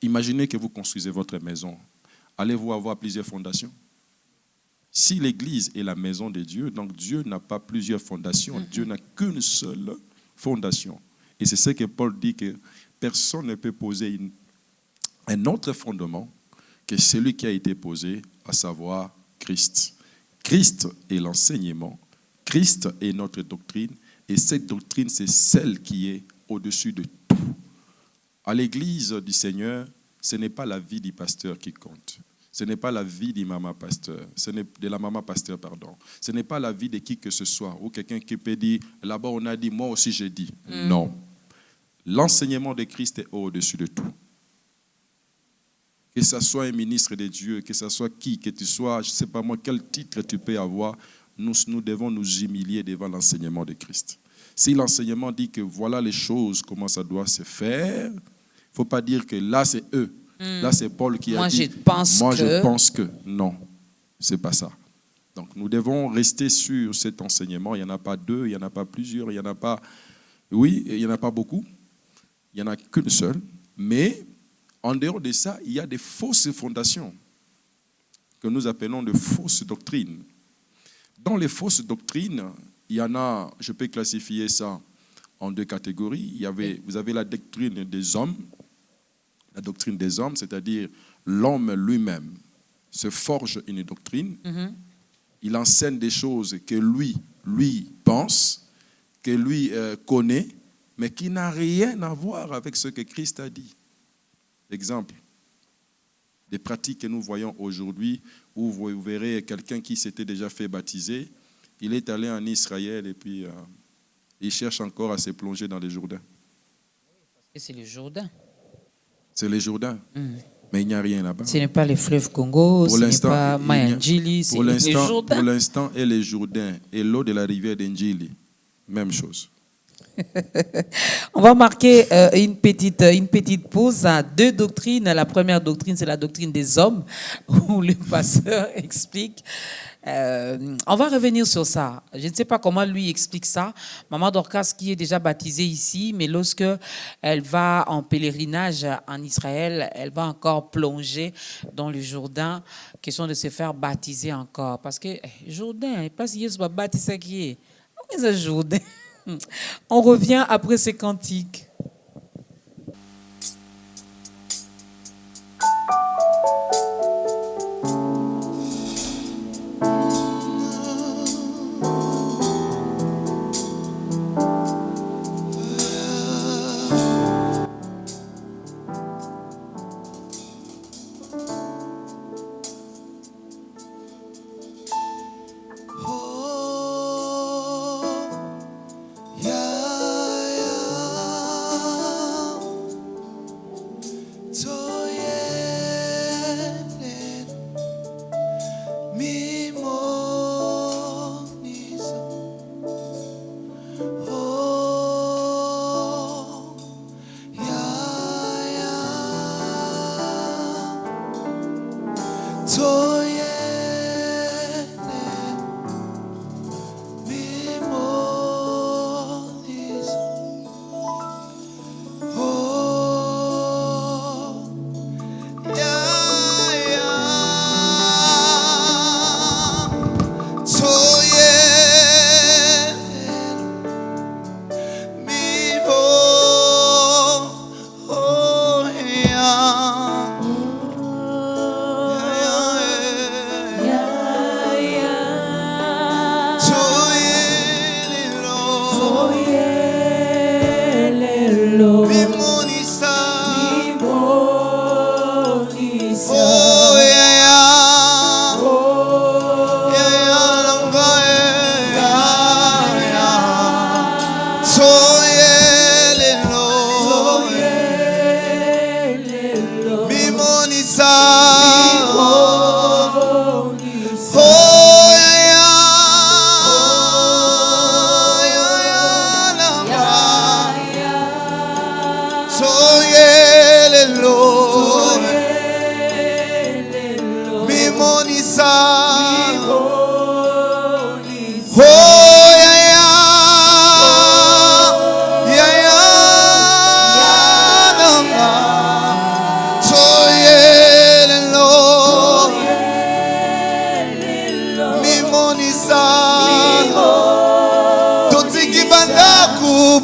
imaginez que vous construisez votre maison. Allez-vous avoir plusieurs fondations? Si l'Église est la maison de Dieu, donc Dieu n'a pas plusieurs fondations. Dieu n'a qu'une seule fondation. Et c'est ce que Paul dit, que personne ne peut poser un autre fondement que celui qui a été posé, à savoir Christ. Christ est l'enseignement, Christ est notre doctrine, et cette doctrine, c'est celle qui est au-dessus de tout. À l'Église du Seigneur, ce n'est pas la vie du pasteur qui compte. Ce n'est pas la vie de la maman pasteur, pardon. Ce n'est pas la vie de qui que ce soit, ou quelqu'un qui peut dire, là-bas on a dit, moi aussi j'ai dit. Non. L'enseignement de Christ est au-dessus de tout. Que ce soit un ministre de Dieu, que ce soit qui, que tu sois, je ne sais pas moi, quel titre tu peux avoir, nous devons nous humilier devant l'enseignement de Christ. Si l'enseignement dit que voilà les choses, comment ça doit se faire, il ne faut pas dire que là c'est eux. Là, c'est Paul qui a dit, je pense que. Non, ce n'est pas ça. Donc, nous devons rester sur cet enseignement. Il n'y en a pas deux, il n'y en a pas plusieurs, il n'y en a pas... Oui, il n'y en a pas beaucoup. Il n'y en a qu'une seule. Mais, en dehors de ça, il y a des fausses fondations que nous appelons de fausses doctrines. Dans les fausses doctrines, il y en a, je peux classifier ça en deux catégories. Vous avez la doctrine des hommes. La doctrine des hommes, c'est-à-dire l'homme lui-même se forge une doctrine. Il enseigne des choses que lui pense, que lui connaît, mais qui n'a rien à voir avec ce que Christ a dit. Exemple, des pratiques que nous voyons aujourd'hui, où vous verrez quelqu'un qui s'était déjà fait baptiser, il est allé en Israël et puis il cherche encore à se plonger dans les Jourdains. Et c'est le Jourdain. C'est les Jourdains, mais il n'y a rien là-bas. Ce n'est pas les fleuves Congo, ce n'est pas Mayangili, c'est les Jourdains. Pour l'instant, et les Jourdains et l'eau de la rivière d'Engili, même chose. On va marquer une petite pause à deux doctrines. La première doctrine, c'est la doctrine des hommes, où le pasteur explique. On va revenir sur ça. Je ne sais pas comment lui explique ça. Maman Dorcas qui est déjà baptisée ici, mais lorsque elle va en pèlerinage en Israël, elle va encore plonger dans le Jourdain, question de se faire baptiser encore. Parce que Jourdain, pas si Jésus va baptiser qui est. Où est ce Jourdain? On revient après ces cantiques.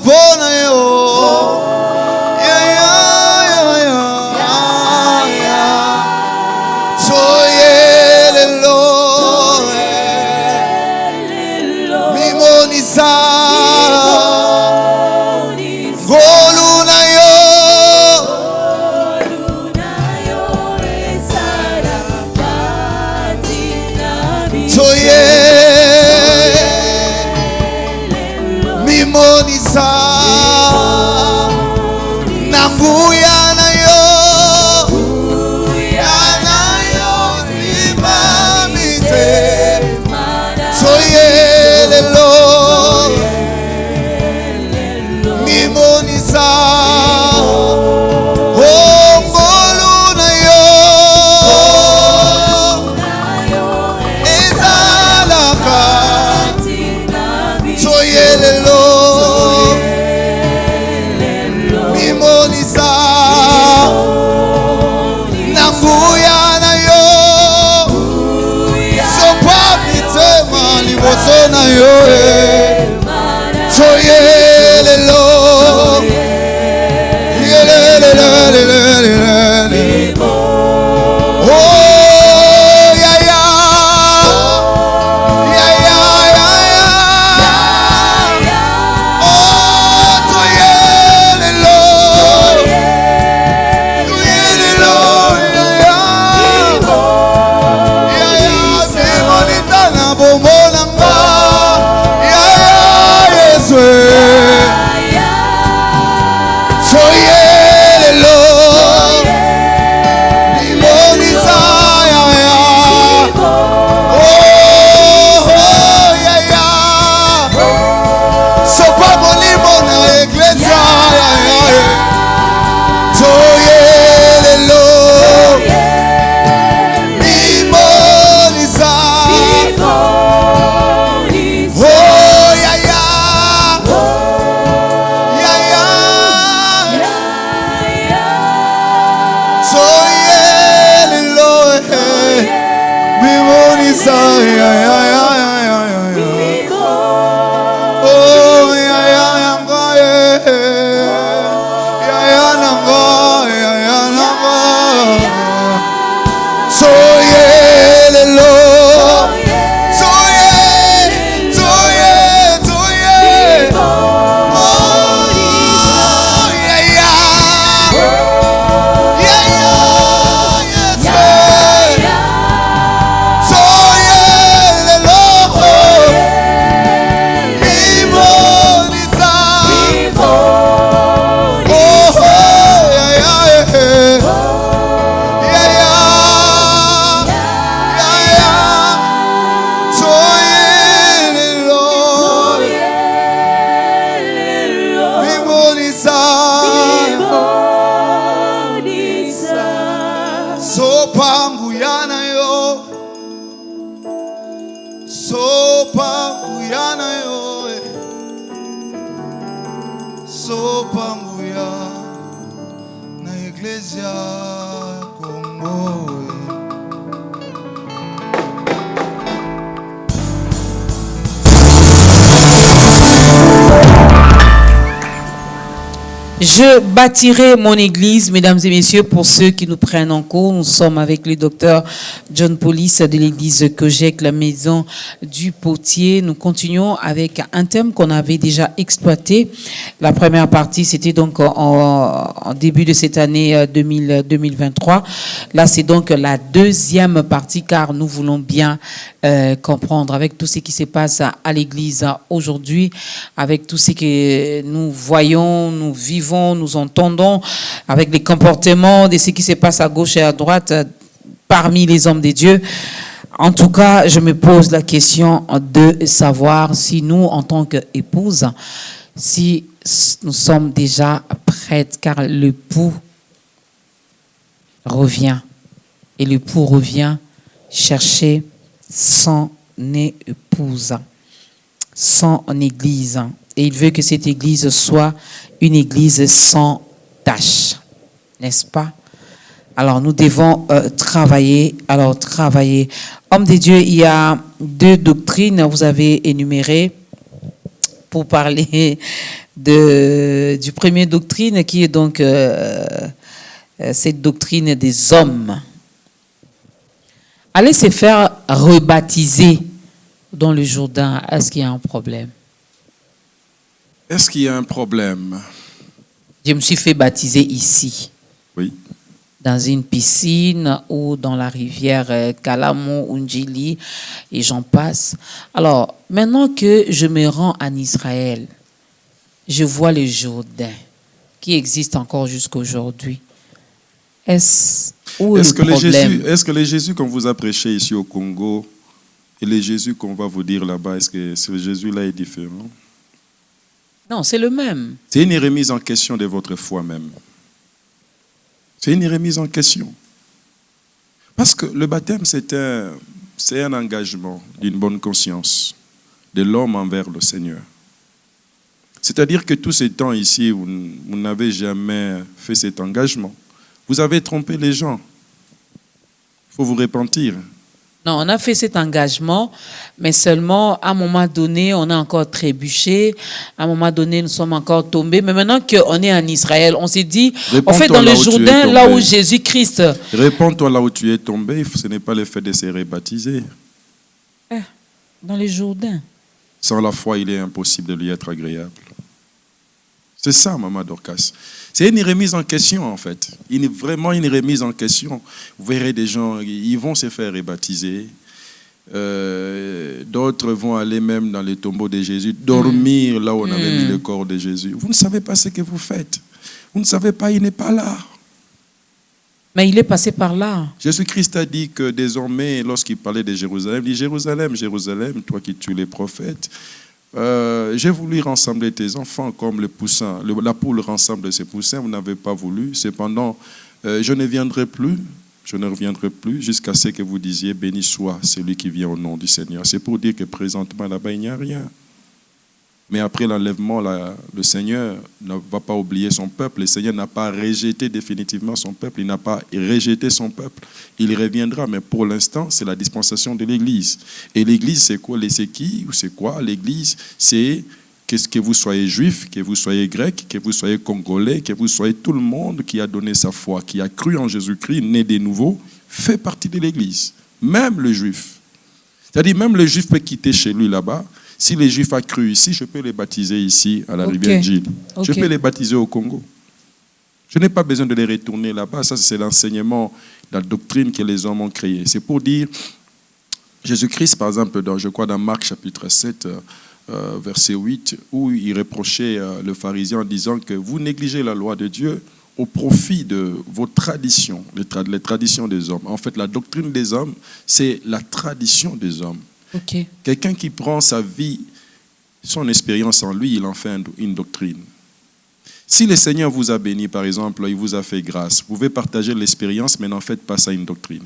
bona yo. Yeah, yeah, yeah, yeah. Toyelelo. Mimonisa. Goluna yo. Toye. Mimonisa. Nafuya na yo. Yana yo. Imamite. Toyelelo. Mimonisa. Goluna yo. Ezalaka. Toyelelo. Mimonisa. Nafuya na yo. Sopa mitema liboso na yo. Toyelelo. Yelelelelelelele. Oh, yeah, yeah. Yeah, yeah, yeah, yeah. Oh, toyelelo. Toyelelo, yeah, yeah. Yeah, yeah. Simonita na bomona nga. Yeah, yeah, yes, we. Toyelelo. Limonisa, yeah, yeah. Oh, yeah, yeah. Sopa molimo na iglesia, yeah, yeah. Toyelelo. Limonisa. Oh, yeah, yeah. Yeah, yeah. Toyelelo. Limonisa, yeah, yeah, yeah, yeah, yeah, yeah. Oh, yeah, yeah, nanga, yeah. Yeah, yeah, nanga, yeah, yeah, nanga. Toyelelo. Toye, toye, toye. Oh, yeah, yeah. Yeah, yeah, yes, yeah. Toyelelo. Limonisa. Oh, yeah, yeah, yeah. Yeah, yeah. Yeah, yeah. Toyelelo. Limonisa. Sopanguyana yo. Sopanguyana yo. Sopanguya na iglesia Kongo. Je bâtirai mon église, mesdames et messieurs, pour ceux qui nous prennent en cours. Nous sommes avec le docteur John Paulis de l'église Kojek, la maison du potier. Nous continuons avec un thème qu'on avait déjà exploité. La première partie, c'était donc en début de cette année 2023. Là, c'est donc la deuxième partie, car nous voulons bien comprendre avec tout ce qui se passe à l'église aujourd'hui, avec tout ce que nous voyons, nous vivons, nous entendons, avec les comportements de ce qui se passe à gauche et à droite parmi les hommes de Dieu. En tout cas, je me pose la question de savoir si nous, en tant qu'épouses, si nous sommes déjà prêtes, car l'époux revient. Et l'époux revient chercher son épouse, son église. Et il veut que cette église soit une église sans tâche, n'est-ce pas? Alors, nous devons travailler. Alors, travailler. Homme de Dieu, il y a deux doctrines, vous avez énuméré pour parler du premier doctrine qui est donc cette doctrine des hommes. Aller se faire rebaptiser dans le Jourdain, est-ce qu'il y a un problème? Est-ce qu'il y a un problème? Je me suis fait baptiser ici. Oui. Dans une piscine ou dans la rivière Kalamo, Unjili, et j'en passe. Alors, maintenant que je me rends en Israël, je vois le Jourdain qui existe encore jusqu'à aujourd'hui. Est-ce que les Jésus qu'on vous a prêché ici au Congo et les Jésus qu'on va vous dire là-bas, est-ce que ce Jésus-là est différent? Non, c'est le même. C'est une remise en question de votre foi même. C'est une remise en question. Parce que le baptême, c'est un engagement d'une bonne conscience de l'homme envers le Seigneur. C'est-à-dire que tous ces temps ici, vous n'avez jamais fait cet engagement. Vous avez trompé les gens. Il faut vous repentir. Non, on a fait cet engagement, mais seulement à un moment donné, on a encore trébuché. À un moment donné, nous sommes encore tombés. Mais maintenant qu'on est en Israël, on s'est dit, en fait, dans le Jourdain, là où Jésus-Christ... Réponds-toi là où tu es tombé, ce n'est pas le fait de se rebaptiser. Dans le Jourdain. Sans la foi, il est impossible de lui être agréable. C'est ça, Maman Dorcas. C'est une remise en question, en fait. Vraiment une remise en question. Vous verrez des gens, ils vont se faire rebaptiser. D'autres vont aller même dans les tombeaux de Jésus, dormir là où on avait mis le corps de Jésus. Vous ne savez pas ce que vous faites. Vous ne savez pas, il n'est pas là. Mais il est passé par là. Jésus-Christ a dit que désormais, lorsqu'il parlait de Jérusalem, il dit « Jérusalem, Jérusalem, toi qui tues les prophètes, j'ai voulu rassembler tes enfants comme le poussin, la poule rassemble ses poussins, vous n'avez pas voulu. Cependant, je ne reviendrai plus jusqu'à ce que vous disiez béni soit celui qui vient au nom du Seigneur. C'est pour dire que présentement là-bas, il n'y a rien. Mais après l'enlèvement, le Seigneur ne va pas oublier son peuple. Le Seigneur n'a pas rejeté définitivement son peuple. Il n'a pas rejeté son peuple. Il reviendra, mais pour l'instant, c'est la dispensation de l'Église. Et l'Église, c'est quoi? C'est qui ou c'est quoi? L'Église, c'est que vous soyez juif, que vous soyez grec, que vous soyez congolais, que vous soyez tout le monde qui a donné sa foi, qui a cru en Jésus-Christ, né de nouveau, fait partie de l'Église. Même le juif. C'est-à-dire, même le juif peut quitter chez lui là-bas. Si les Juifs ont cru ici, je peux les baptiser ici, à la rivière Gilles. Je peux les baptiser au Congo. Je n'ai pas besoin de les retourner là-bas. Ça, c'est l'enseignement, la doctrine que les hommes ont créée. C'est pour dire, Jésus-Christ, par exemple, je crois dans Marc chapitre 7, verset 8, où il reprochait le pharisien en disant que vous négligez la loi de Dieu au profit de vos traditions, les traditions des hommes. En fait, la doctrine des hommes, c'est la tradition des hommes. Quelqu'un qui prend sa vie, son expérience en lui, il en fait une doctrine. Si le Seigneur vous a béni, par exemple, il vous a fait grâce, vous pouvez partager l'expérience, mais n'en faites pas ça une doctrine.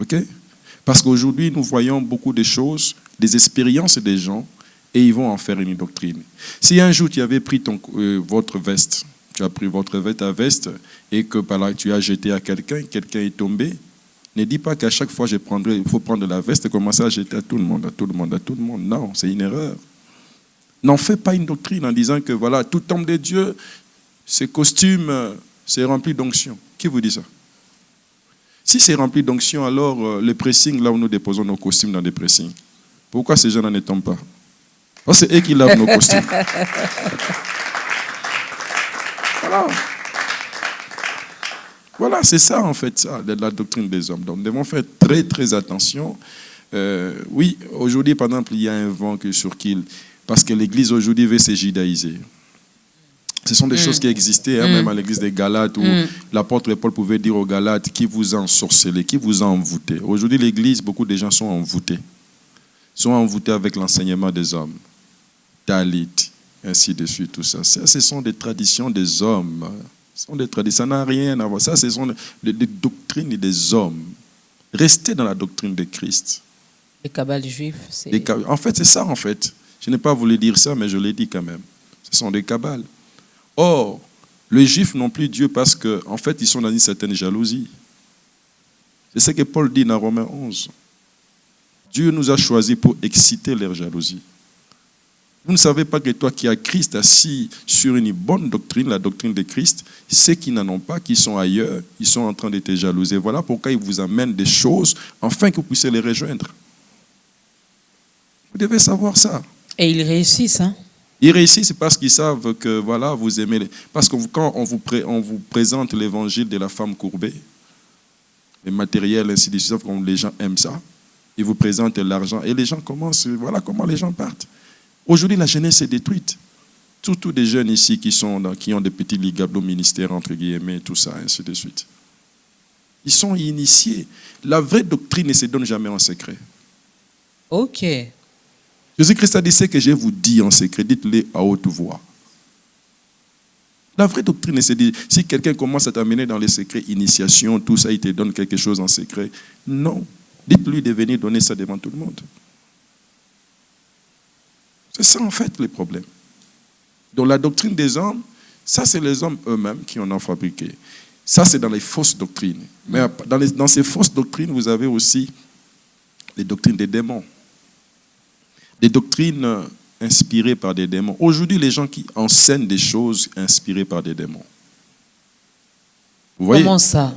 Ok? Parce qu'aujourd'hui, nous voyons beaucoup de choses, des expériences des gens, et ils vont en faire une doctrine. Si un jour tu avais pris votre veste, tu as pris votre veste, et que par là tu as jeté à quelqu'un est tombé, ne dis pas qu'à chaque fois il faut prendre la veste et commencer à jeter à tout le monde. Non, c'est une erreur. N'en fais pas une doctrine en disant que voilà, tout homme de Dieu, ses costumes, c'est rempli d'onction. Qui vous dit ça? Si c'est rempli d'onction, alors le pressing, là où nous déposons nos costumes dans des pressings, pourquoi ces gens-là ne tombent pas? Parce que c'est eux qui lavent nos costumes. Voilà, c'est ça en fait, ça, la doctrine des hommes. Donc nous devons faire très très attention. Oui, aujourd'hui par exemple, il y a un vent sur qui, parce que l'Église aujourd'hui veut se judaïser. Ce sont des choses qui existaient, même à l'Église des Galates, où l'apôtre Paul pouvait dire aux Galates, qui vous a ensorcelé, qui vous a envoûté. Aujourd'hui, l'Église, beaucoup de gens sont envoûtés. Sont envoûtés avec l'enseignement des hommes. Talit, ainsi de suite, tout ça. Ça, ce sont des traditions des hommes. Ce sont des traditions, ça n'a rien à voir. Ça, ce sont des doctrines des hommes. Restez dans la doctrine de Christ. Les cabales juifs, c'est... En fait, c'est ça, en fait. Je n'ai pas voulu dire ça, mais je l'ai dit quand même. Ce sont des cabales. Or, les Juifs n'ont plus Dieu parce qu'en fait, ils sont dans une certaine jalousie. C'est ce que Paul dit dans Romains 11. Dieu nous a choisis pour exciter leur jalousie. Vous ne savez pas que toi qui as Christ assis sur une bonne doctrine, la doctrine de Christ, ceux qui n'en ont pas, qui sont ailleurs, ils sont en train de te jalouser. Voilà pourquoi ils vous amènent des choses afin que vous puissiez les rejoindre. Vous devez savoir ça. Et ils réussissent, hein? Ils réussissent parce qu'ils savent que voilà, vous aimez. Parce que quand on vous présente l'évangile de la femme courbée, les matériels, ainsi de suite, comme les gens aiment ça, ils vous présentent l'argent et les gens commencent. Voilà comment les gens partent. Aujourd'hui, la jeunesse est détruite. Surtout des jeunes ici qui ont des petits ligables au ministère, entre guillemets, tout ça, ainsi de suite. Ils sont initiés. La vraie doctrine ne se donne jamais en secret. Ok. Jésus-Christ a dit ce que je vous dis en secret, dites-le à haute voix. La vraie doctrine, c'est dit, si quelqu'un commence à t'amener dans les secrets, initiation, tout ça, il te donne quelque chose en secret. Non. Dites-lui de venir donner ça devant tout le monde. C'est ça, en fait, le problème. Donc, la doctrine des hommes, ça, c'est les hommes eux-mêmes qui en ont fabriqué. Ça, c'est dans les fausses doctrines. Mais dans ces fausses doctrines, vous avez aussi les doctrines des démons. Des doctrines inspirées par des démons. Aujourd'hui, les gens qui enseignent des choses inspirées par des démons. Vous voyez? Comment ça?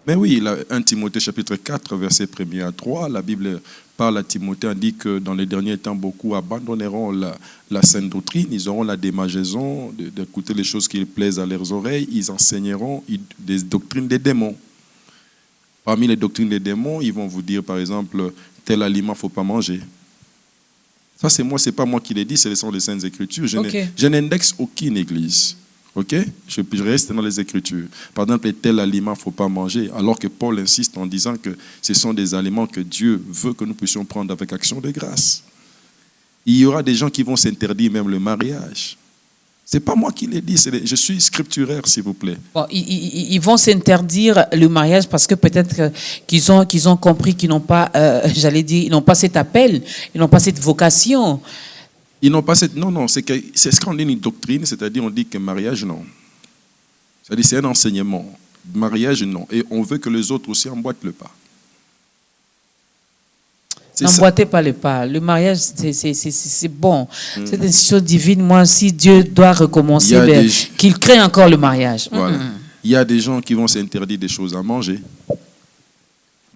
Mais oui, 1 Timothée chapitre 4, verset 1 à 3, la Bible parle à Timothée, on dit que dans les derniers temps, beaucoup abandonneront la saine doctrine, ils auront la démangeaison d'écouter les choses qui plaisent à leurs oreilles, ils enseigneront des doctrines des démons. Parmi les doctrines des démons, ils vont vous dire, par exemple, tel aliment, il ne faut pas manger. Ça, c'est pas moi qui l'ai dit, ce sont les Saintes Écritures. Je n'indexe aucune église. Ok? Je reste dans les Écritures. Par exemple, tel aliment, il ne faut pas manger, alors que Paul insiste en disant que ce sont des aliments que Dieu veut que nous puissions prendre avec action de grâce. Il y aura des gens qui vont s'interdire même le mariage. Ce n'est pas moi qui l'ai dit, je suis scripturaire, s'il vous plaît. Bon, ils vont s'interdire le mariage parce que peut-être qu'ils ont compris qu'ils n'ont pas, ils n'ont pas cet appel, ils n'ont pas cette vocation. Ils n'ont pas cette... Non, c'est ce qu'on dit une doctrine, c'est-à-dire on dit que mariage, non. C'est-à-dire c'est un enseignement. Mariage, non. Et on veut que les autres aussi emboîtent le pas. N'emboîtez pas le pas. Le mariage, c'est bon. C'est une institution divine. Moi, si Dieu doit recommencer, qu'il crée encore le mariage. Voilà. Il y a des gens qui vont s'interdire des choses à manger.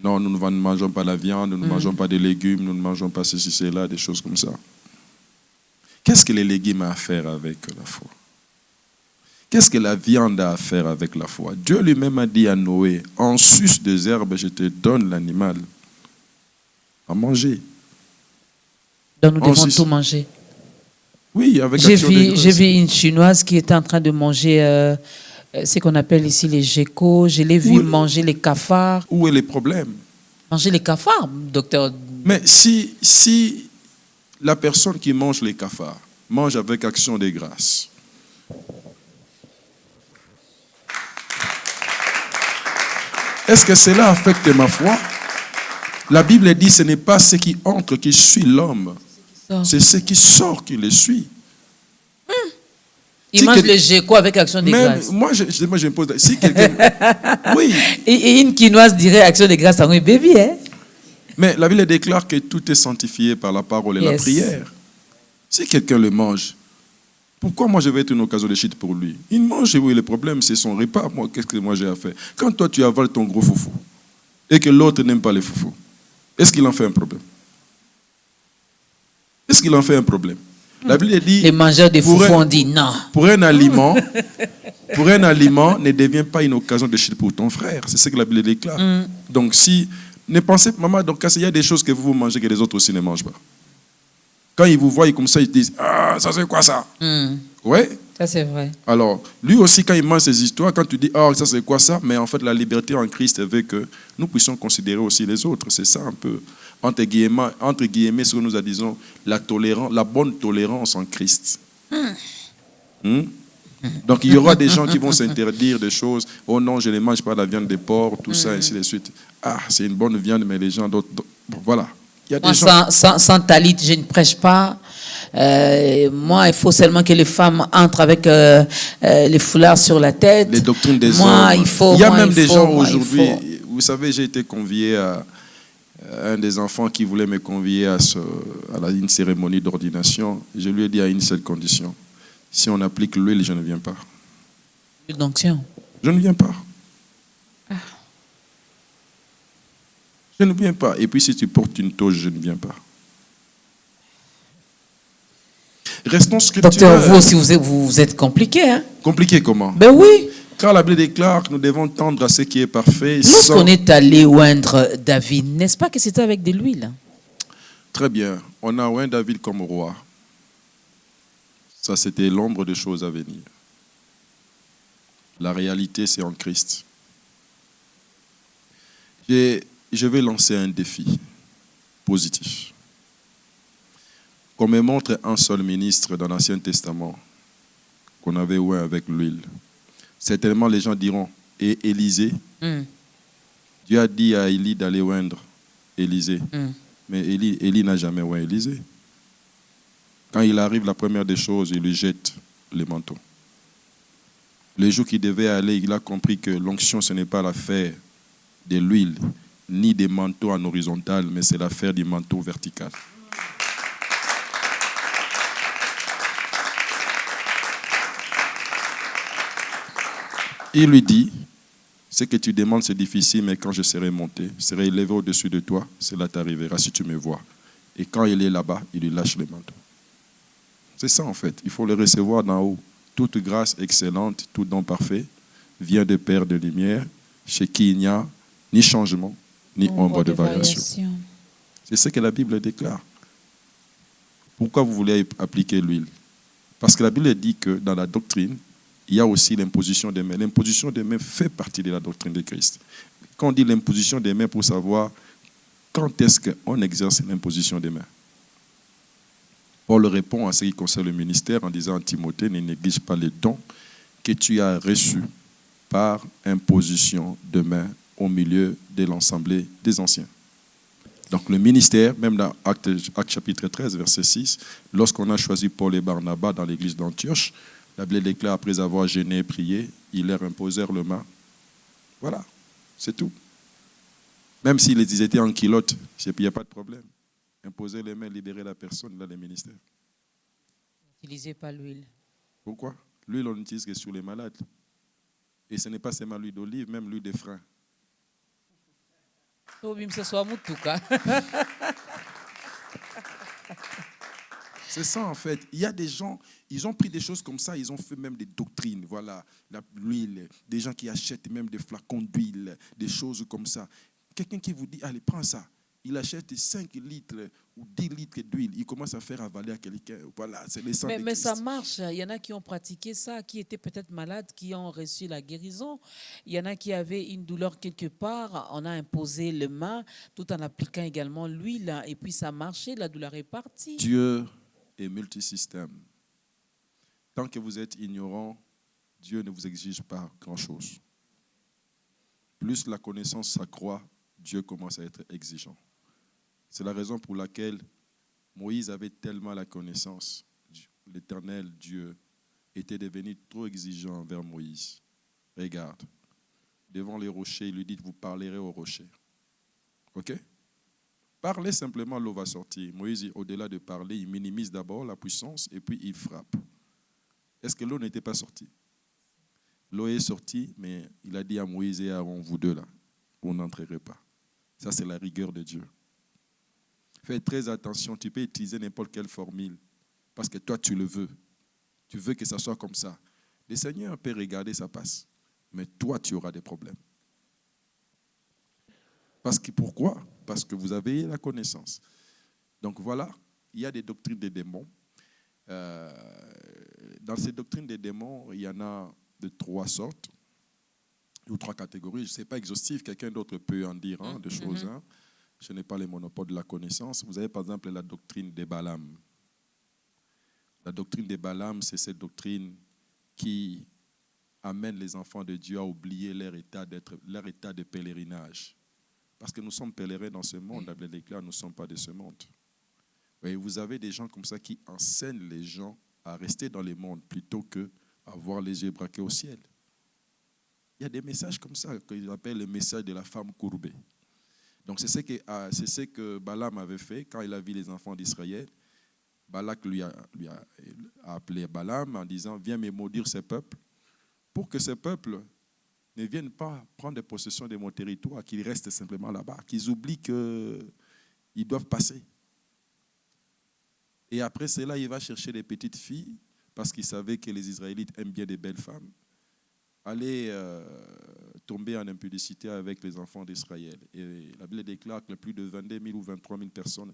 Non, nous ne mangeons pas la viande, nous ne mangeons pas des légumes, nous ne mangeons pas ceci, cela, des choses comme ça. Qu'est-ce que les légumes ont à faire avec la foi? Qu'est-ce que la viande a à faire avec la foi? Dieu lui-même a dit à Noé, en sus des herbes, je te donne l'animal à manger. Donc nous devons tout manger. Oui, avec j'ai vu une Chinoise qui était en train de manger ce qu'on appelle ici les geckos. Je l'ai vu manger les cafards. Où est le problème? Manger les cafards, docteur. Mais si la personne qui mange les cafards mange avec action de grâce, est-ce que cela affecte ma foi? La Bible dit ce n'est pas ce qui entre qui suit l'homme, c'est ce qui sort qui le suit. Il mange les geckos avec action de grâce. Moi, je me pose... Si quelqu'un... Oui. Et une quinoise dirait action de grâce à un bébé, hein? Mais la Bible déclare que tout est sanctifié par la parole et la prière. Si quelqu'un le mange, pourquoi moi je vais être une occasion de chute pour lui? Il mange, oui, le problème c'est son repas. Moi, qu'est-ce que moi j'ai à faire? Quand toi tu avales ton gros foufou et que l'autre n'aime pas les foufous, est-ce qu'il en fait un problème? Est-ce qu'il en fait un problème? La Bible dit... Les mangeurs de foufou ont dit non. Pour un aliment ne devient pas une occasion de chute pour ton frère. C'est ce que la Bible déclare. Donc si... Ne pensez pas, maman, donc il y a des choses que vous mangez que les autres aussi ne mangent pas. Quand ils vous voient comme ça, ils disent, ah, ça c'est quoi ça? Oui. Ça c'est vrai. Alors, lui aussi, quand il mange ces histoires, quand tu dis, ah, ça c'est quoi ça? Mais en fait, la liberté en Christ veut que nous puissions considérer aussi les autres. C'est ça un peu, entre guillemets, ce que nous disons, la bonne tolérance en Christ. Donc il y aura des gens qui vont s'interdire des choses. Oh non, je ne mange pas la viande des porcs, tout ça, ainsi de suite. Ah, c'est une bonne viande, mais les gens d'autres... Bon, voilà. Il y a des gens... sans talit, je ne prêche pas. Moi, il faut seulement que les femmes entrent avec les foulards sur la tête. Les doctrines des hommes. Il y a même des gens aujourd'hui... Vous savez, j'ai été convié un des enfants qui voulait me convier à une cérémonie d'ordination. Je lui ai dit à une seule condition. Si on applique l'huile, je ne viens pas. L'huile d'onction. Je ne viens pas. Je ne viens pas. Et puis si tu portes une toge, je ne viens pas. Restons scripturels. Docteur, vous aussi, vous êtes compliqué, hein? Compliqué comment? Ben oui. Car la Bible déclare que nous devons tendre à ce qui est parfait. Lorsqu'on est allé oindre David, n'est-ce pas que c'était avec de l'huile? Très bien. On a oint David comme roi. Ça, c'était l'ombre des choses à venir. La réalité, c'est en Christ. Je vais lancer un défi positif. Qu'on me montre un seul ministre dans l'Ancien Testament qu'on avait oint avec l'huile. Certainement, les gens diront, et Élisée, Dieu a dit à Élie d'aller oindre Élisée. Mais Élie n'a jamais oint Élisée. Quand il arrive, la première des choses, il lui jette les manteaux. Le jour qu'il devait aller, il a compris que l'onction, ce n'est pas l'affaire de l'huile, ni des manteaux en horizontal, mais c'est l'affaire du manteau vertical. Il lui dit, ce que tu demandes, c'est difficile, mais quand je serai monté, je serai élevé au-dessus de toi, cela t'arrivera si tu me vois. Et quand il est là-bas, il lui lâche les manteaux. C'est ça en fait, il faut le recevoir d'en haut. Toute grâce excellente, tout don parfait, vient de Père de lumière, chez qui il n'y a ni changement, ni ombre de variation. C'est ce que la Bible déclare. Pourquoi vous voulez appliquer l'huile? Parce que la Bible dit que dans la doctrine, il y a aussi l'imposition des mains. L'imposition des mains fait partie de la doctrine de Christ. Quand on dit l'imposition des mains, pour savoir quand est-ce qu'on exerce l'imposition des mains. Paul répond à ce qui concerne le ministère en disant à Timothée, ne néglige pas les dons que tu as reçus par imposition de main au milieu de l'assemblée des anciens. Donc le ministère, même dans Actes chapitre 13, verset 6, lorsqu'on a choisi Paul et Barnabas dans l'église d'Antioche, la Bible déclare, après avoir jeûné et prié, ils leur imposèrent le main. Voilà, c'est tout. Même s'ils étaient en culotte, il n'y a pas de problème. Imposer les mains, libérer la personne, là, les ministères. N'utilisez pas l'huile. Pourquoi? L'huile, on l'utilise que sur les malades. Et ce n'est pas seulement l'huile d'olive, même l'huile de frein. C'est ça en fait. Il y a des gens, ils ont pris des choses comme ça, ils ont fait même des doctrines. Voilà, l'huile, des gens qui achètent même des flacons d'huile, des choses comme ça. Quelqu'un qui vous dit, allez, prends ça. Il achète 5 litres ou 10 litres d'huile. Il commence à faire avaler à quelqu'un. Voilà, c'est les sangs de Christ. Mais ça marche. Il y en a qui ont pratiqué ça, qui étaient peut-être malades, qui ont reçu la guérison. Il y en a qui avaient une douleur quelque part. On a imposé les mains tout en appliquant également l'huile. Et puis ça a marché, la douleur est partie. Dieu est multisystème. Tant que vous êtes ignorant, Dieu ne vous exige pas grand-chose. Plus la connaissance s'accroît, Dieu commence à être exigeant. C'est la raison pour laquelle Moïse avait tellement la connaissance. L'Éternel, Dieu, était devenu trop exigeant envers Moïse. Regarde, devant les rochers, il lui dit, vous parlerez aux rochers. OK? Parlez simplement, l'eau va sortir. Moïse, au-delà de parler, il minimise d'abord la puissance et puis il frappe. Est-ce que l'eau n'était pas sortie? L'eau est sortie, mais il a dit à Moïse et à Aaron, vous deux là, vous n'entrerez pas. Ça, c'est la rigueur de Dieu. Faites très attention, tu peux utiliser n'importe quelle formule, parce que toi, tu le veux. Tu veux que ça soit comme ça. Le Seigneur peut regarder, ça passe. Mais toi, tu auras des problèmes. Parce que pourquoi? Parce que vous avez la connaissance. Donc voilà, il y a des doctrines des démons. Dans ces doctrines des démons, il y en a de 3 sortes, ou 3 catégories. Je ne sais pas exhaustif, quelqu'un d'autre peut en dire des choses. Je n'ai pas le monopole de la connaissance. Vous avez par exemple la doctrine des Balaam. La doctrine des Balaam, c'est cette doctrine qui amène les enfants de Dieu à oublier leur état de pèlerinage. Parce que nous sommes pèlerins dans ce monde, la Bible déclare, nous ne sommes pas de ce monde. Et vous avez des gens comme ça qui enseignent les gens à rester dans le monde plutôt qu'à avoir les yeux braqués au ciel. Il y a des messages comme ça qu'ils appellent le message de la femme courbée. Donc c'est ce que Balaam avait fait quand il a vu les enfants d'Israël. Balak lui a appelé Balaam en disant, viens me maudire ces peuples, pour que ces peuples ne viennent pas prendre possession de mon territoire, qu'ils restent simplement là-bas, qu'ils oublient qu'ils doivent passer. Et après cela, il va chercher des petites filles, parce qu'il savait que les Israélites aiment bien des belles femmes, aller tomber en impudicité avec les enfants d'Israël. Et la Bible déclare que plus de 22 000 ou 23 000 personnes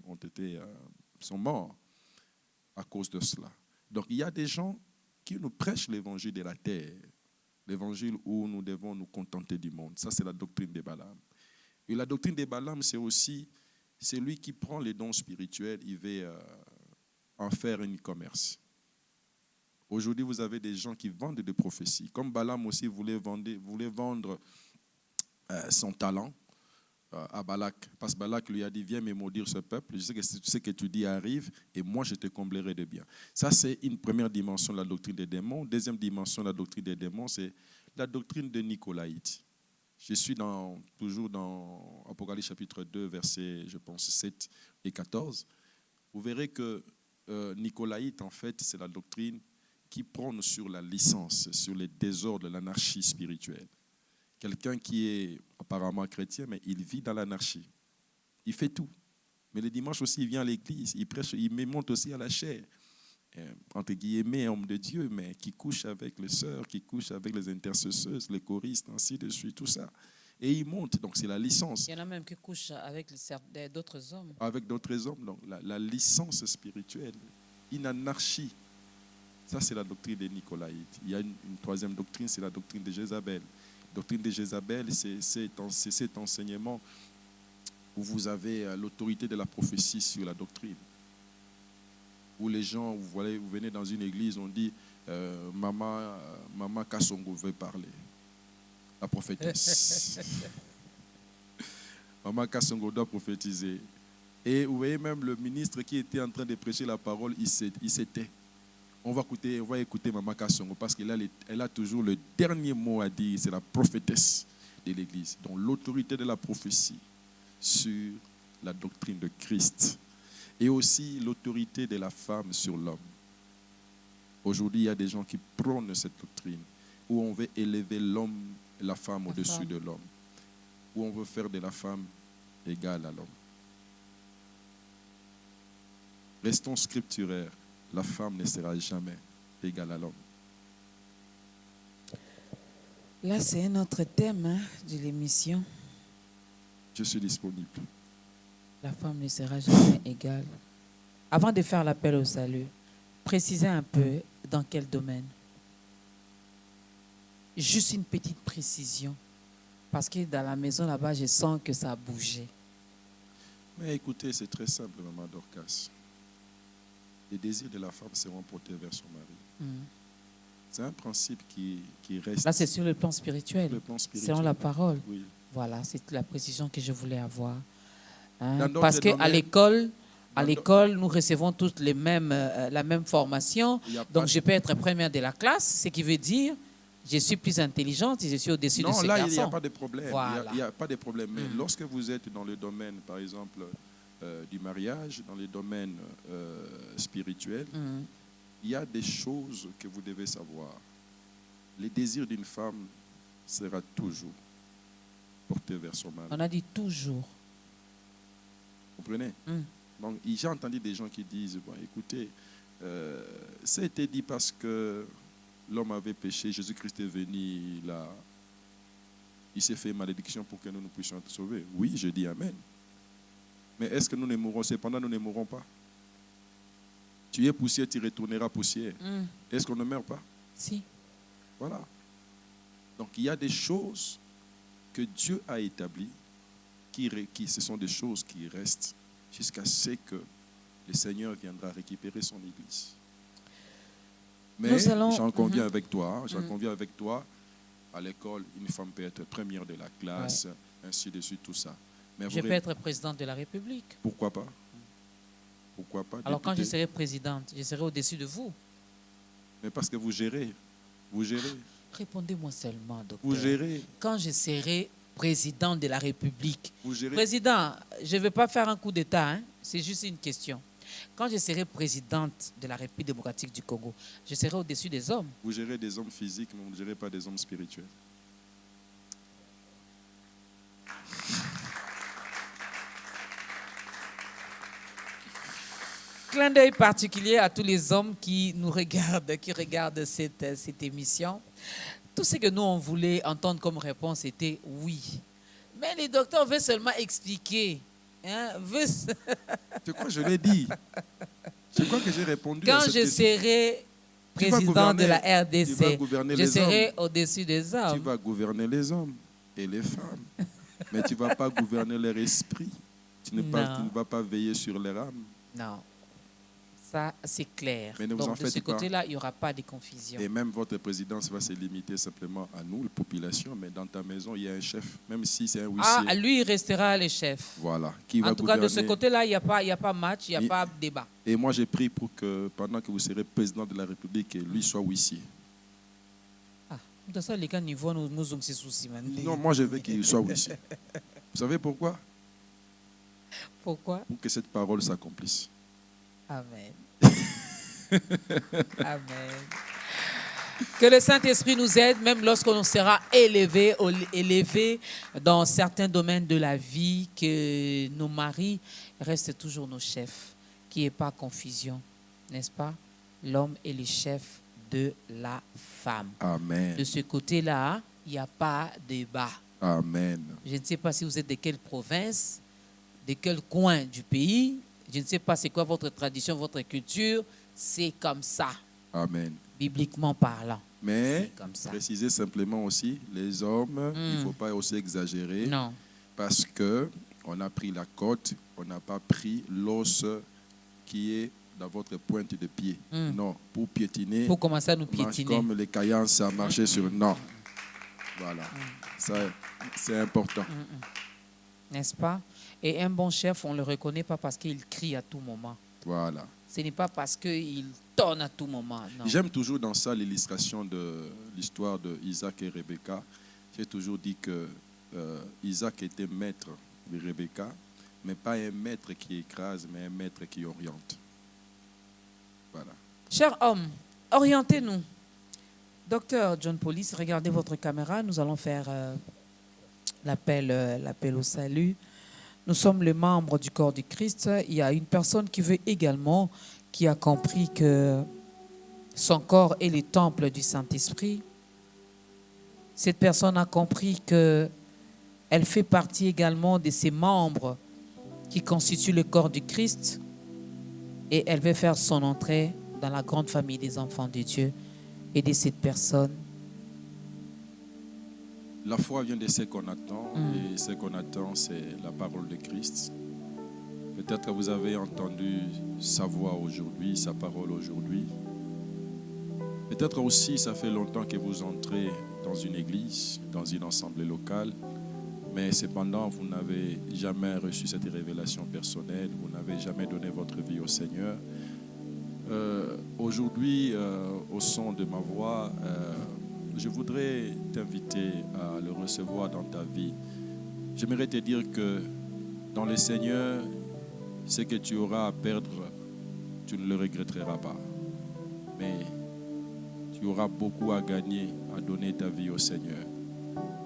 sont morts à cause de cela. Donc il y a des gens qui nous prêchent l'évangile de la terre, l'évangile où nous devons nous contenter du monde. Ça, c'est la doctrine de Balaam. Et la doctrine de Balaam, c'est aussi celui qui prend les dons spirituels, il veut en faire un e-commerce. Aujourd'hui, vous avez des gens qui vendent des prophéties. Comme Balaam aussi voulait vendre son talent à Balak. Parce que Balak lui a dit, viens me maudire ce peuple. Je sais que ce que tu dis arrive et moi, je te comblerai de bien. Ça, c'est une première dimension de la doctrine des démons. Deuxième dimension de la doctrine des démons, c'est la doctrine de Nicolaïte. Je suis toujours dans Apocalypse chapitre 2, versets, je pense, 7 et 14. Vous verrez que Nicolaïte, en fait, c'est la doctrine qui prône sur la licence, sur les désordres, l'anarchie spirituelle. Quelqu'un qui est apparemment chrétien, mais il vit dans l'anarchie. Il fait tout. Mais le dimanche aussi, il vient à l'église, il prêche, il monte aussi à la chair. Entre guillemets, homme de Dieu, mais qui couche avec les sœurs, qui couche avec les intercesseuses, les choristes, ainsi de suite, tout ça. Et il monte, donc c'est la licence. Il y en a même qui couchent avec d'autres hommes. Avec d'autres hommes, donc la licence spirituelle, une anarchie. Ça, c'est la doctrine des Nicolaïtes. Il y a une troisième doctrine, c'est la doctrine de Jézabel. La doctrine de Jézabel, c'est cet enseignement où vous avez l'autorité de la prophétie sur la doctrine. Où les gens, vous venez dans une église, on dit Maman Kassongo veut parler. La prophétesse. Maman Kassongo doit prophétiser. Et vous voyez même le ministre qui était en train de prêcher la parole, il s'était. On va écouter Maman Kassongo parce qu'elle a toujours le dernier mot à dire. C'est la prophétesse de l'Église. Donc l'autorité de la prophétie sur la doctrine de Christ. Et aussi l'autorité de la femme sur l'homme. Aujourd'hui, il y a des gens qui prônent cette doctrine où on veut élever l'homme et la femme au-dessus de l'homme. Où on veut faire de la femme égale à l'homme. Restons scripturaires. La femme ne sera jamais égale à l'homme. Là, c'est un autre thème de l'émission. Je suis disponible. La femme ne sera jamais égale. Avant de faire l'appel au salut, précisez un peu dans quel domaine. Juste une petite précision. Parce que dans la maison là-bas, je sens que ça a bougé. Mais écoutez, c'est très simple, Maman Dorcas. Les désirs de la femme seront portés vers son mari. C'est un principe qui reste. Là, c'est sur le plan spirituel. Le plan spirituel. Selon la parole. Oui. Voilà, c'est la précision que je voulais avoir. Parce qu'à l'école, nous recevons toutes la même formation. Donc, je peux être première de la classe, ce qui veut dire je suis plus intelligente et je suis au-dessus de ces garçons. Non, là, il n'y a pas de problème. Voilà. Il n'y a pas de problème. Mais lorsque vous êtes dans le domaine, par exemple, du mariage, dans les domaines spirituels, il y a des choses que vous devez savoir. Les désirs d'une femme sera toujours porté vers son mari. On a dit toujours. Vous comprenez? Donc, j'ai entendu des gens qui disent, bon, écoutez, ça a été dit parce que l'homme avait péché, Jésus-Christ est venu, il s'est fait malédiction pour que nous puissions être sauvés. Oui, je dis Amen. Mais est-ce que nous ne mourrons? Cependant, nous ne mourrons pas. Tu es poussière, tu retourneras poussière. Est-ce qu'on ne meurt pas? Si. Voilà. Donc, il y a des choses que Dieu a établies, ce sont des choses qui restent jusqu'à ce que le Seigneur viendra récupérer son Église. Mais j'en conviens avec toi. J'en conviens avec toi. À l'école, une femme peut être première de la classe, ainsi de suite, tout ça. Mais je peux être présidente de la République. Pourquoi pas? Pourquoi pas? Alors quand je serai présidente, je serai au-dessus de vous. Mais parce que vous gérez. Vous gérez. Répondez-moi seulement, docteur. Vous gérez. Quand je serai président de la République. Vous gérez, Président, je ne vais pas faire un coup d'État, hein? C'est juste une question. Quand je serai présidente de la République démocratique du Congo, je serai au-dessus des hommes. vous gérez des hommes physiques, mais vous ne gérez pas des hommes spirituels. Clin d'œil particulier à tous les hommes qui nous regardent, qui regardent cette émission. Tout ce que nous, on voulait entendre comme réponse était oui. Mais les docteurs veulent seulement expliquer. Hein, C'est quoi je l'ai dit? C'est quoi que j'ai répondu à Quand cette je question? serai Tu vas président de la gouverner- tu vas RDC, gouverner je les serai hommes. au-dessus des Tu hommes. vas gouverner les hommes et les femmes. Mais tu ne vas pas gouverner leur esprit. Tu ne vas pas veiller sur leur âme. Non, ça c'est clair. Mais ne vous en Donc de faites ce pas. côté-là, il n'y aura pas de confusion. Et même votre présidence va se limiter simplement à nous, la population. Mais dans ta maison, il y a un chef, même si c'est un huissier. Ah, lui, il restera le chef. Voilà. Qui va En tout cas, de ce gouverner. côté-là, il n'y a pas match, il n'y a pas débat. Et moi, j'ai pris pour que pendant que vous serez président de la République, lui soit huissier. Ah, dans ça, les gars, niveau, nous avons ces soucis. Non, moi, je veux qu'il soit huissier. Vous savez pourquoi? Pourquoi? Pour que cette parole s'accomplisse. Amen. Amen. Que le Saint-Esprit nous aide, même lorsqu'on sera élevé dans certains domaines de la vie, que nos maris restent toujours nos chefs, qu'il n'y ait pas confusion, n'est-ce pas? L'homme est le chef de la femme. Amen. De ce côté-là, il n'y a pas de débat. Amen. Je ne sais pas si vous êtes de quelle province, de quel coin du pays. Je ne sais pas c'est quoi votre tradition, votre culture. C'est comme ça, Amen. bibliquement parlant. Mais, C'est comme ça. précisez simplement aussi, les hommes, il ne faut pas aussi exagérer. Non. Parce qu'on a pris la côte, on n'a pas pris l'os qui est dans votre pointe de pied. Non, pour piétiner, Pour commencer à nous marche piétiner. comme les caillans, ça marchait sur non. Voilà, ça c'est important. N'est-ce pas? Et un bon chef, on ne le reconnaît pas parce qu'il crie à tout moment. Voilà. Ce n'est pas parce qu'il tonne à tout moment. Non. J'aime toujours dans ça l'illustration de l'histoire de Isaac et Rebecca. J'ai toujours dit que Isaac était maître de Rebecca, mais pas un maître qui écrase, mais un maître qui oriente. Voilà. Chers hommes, orientez-nous. Docteur John Police, regardez votre caméra. Nous allons faire l'appel au salut. Nous sommes les membres du corps du Christ. Il y a une personne qui veut également, qui a compris que son corps est le temple du Saint-Esprit. Cette personne a compris qu'elle fait partie également de ces membres qui constituent le corps du Christ et elle veut faire son entrée dans la grande famille des enfants de Dieu. Aider cette personne. La foi vient de ce qu'on attend, et ce qu'on attend, c'est la parole de Christ. Peut-être que vous avez entendu sa voix aujourd'hui, sa parole aujourd'hui. Peut-être aussi, ça fait longtemps que vous entrez dans une église, dans une assemblée locale, mais cependant, vous n'avez jamais reçu cette révélation personnelle, vous n'avez jamais donné votre vie au Seigneur. Aujourd'hui, au son de ma voix, je voudrais t'inviter à le recevoir dans ta vie. J'aimerais te dire que dans le Seigneur, ce que tu auras à perdre, tu ne le regretteras pas. Mais tu auras beaucoup à gagner, à donner ta vie au Seigneur.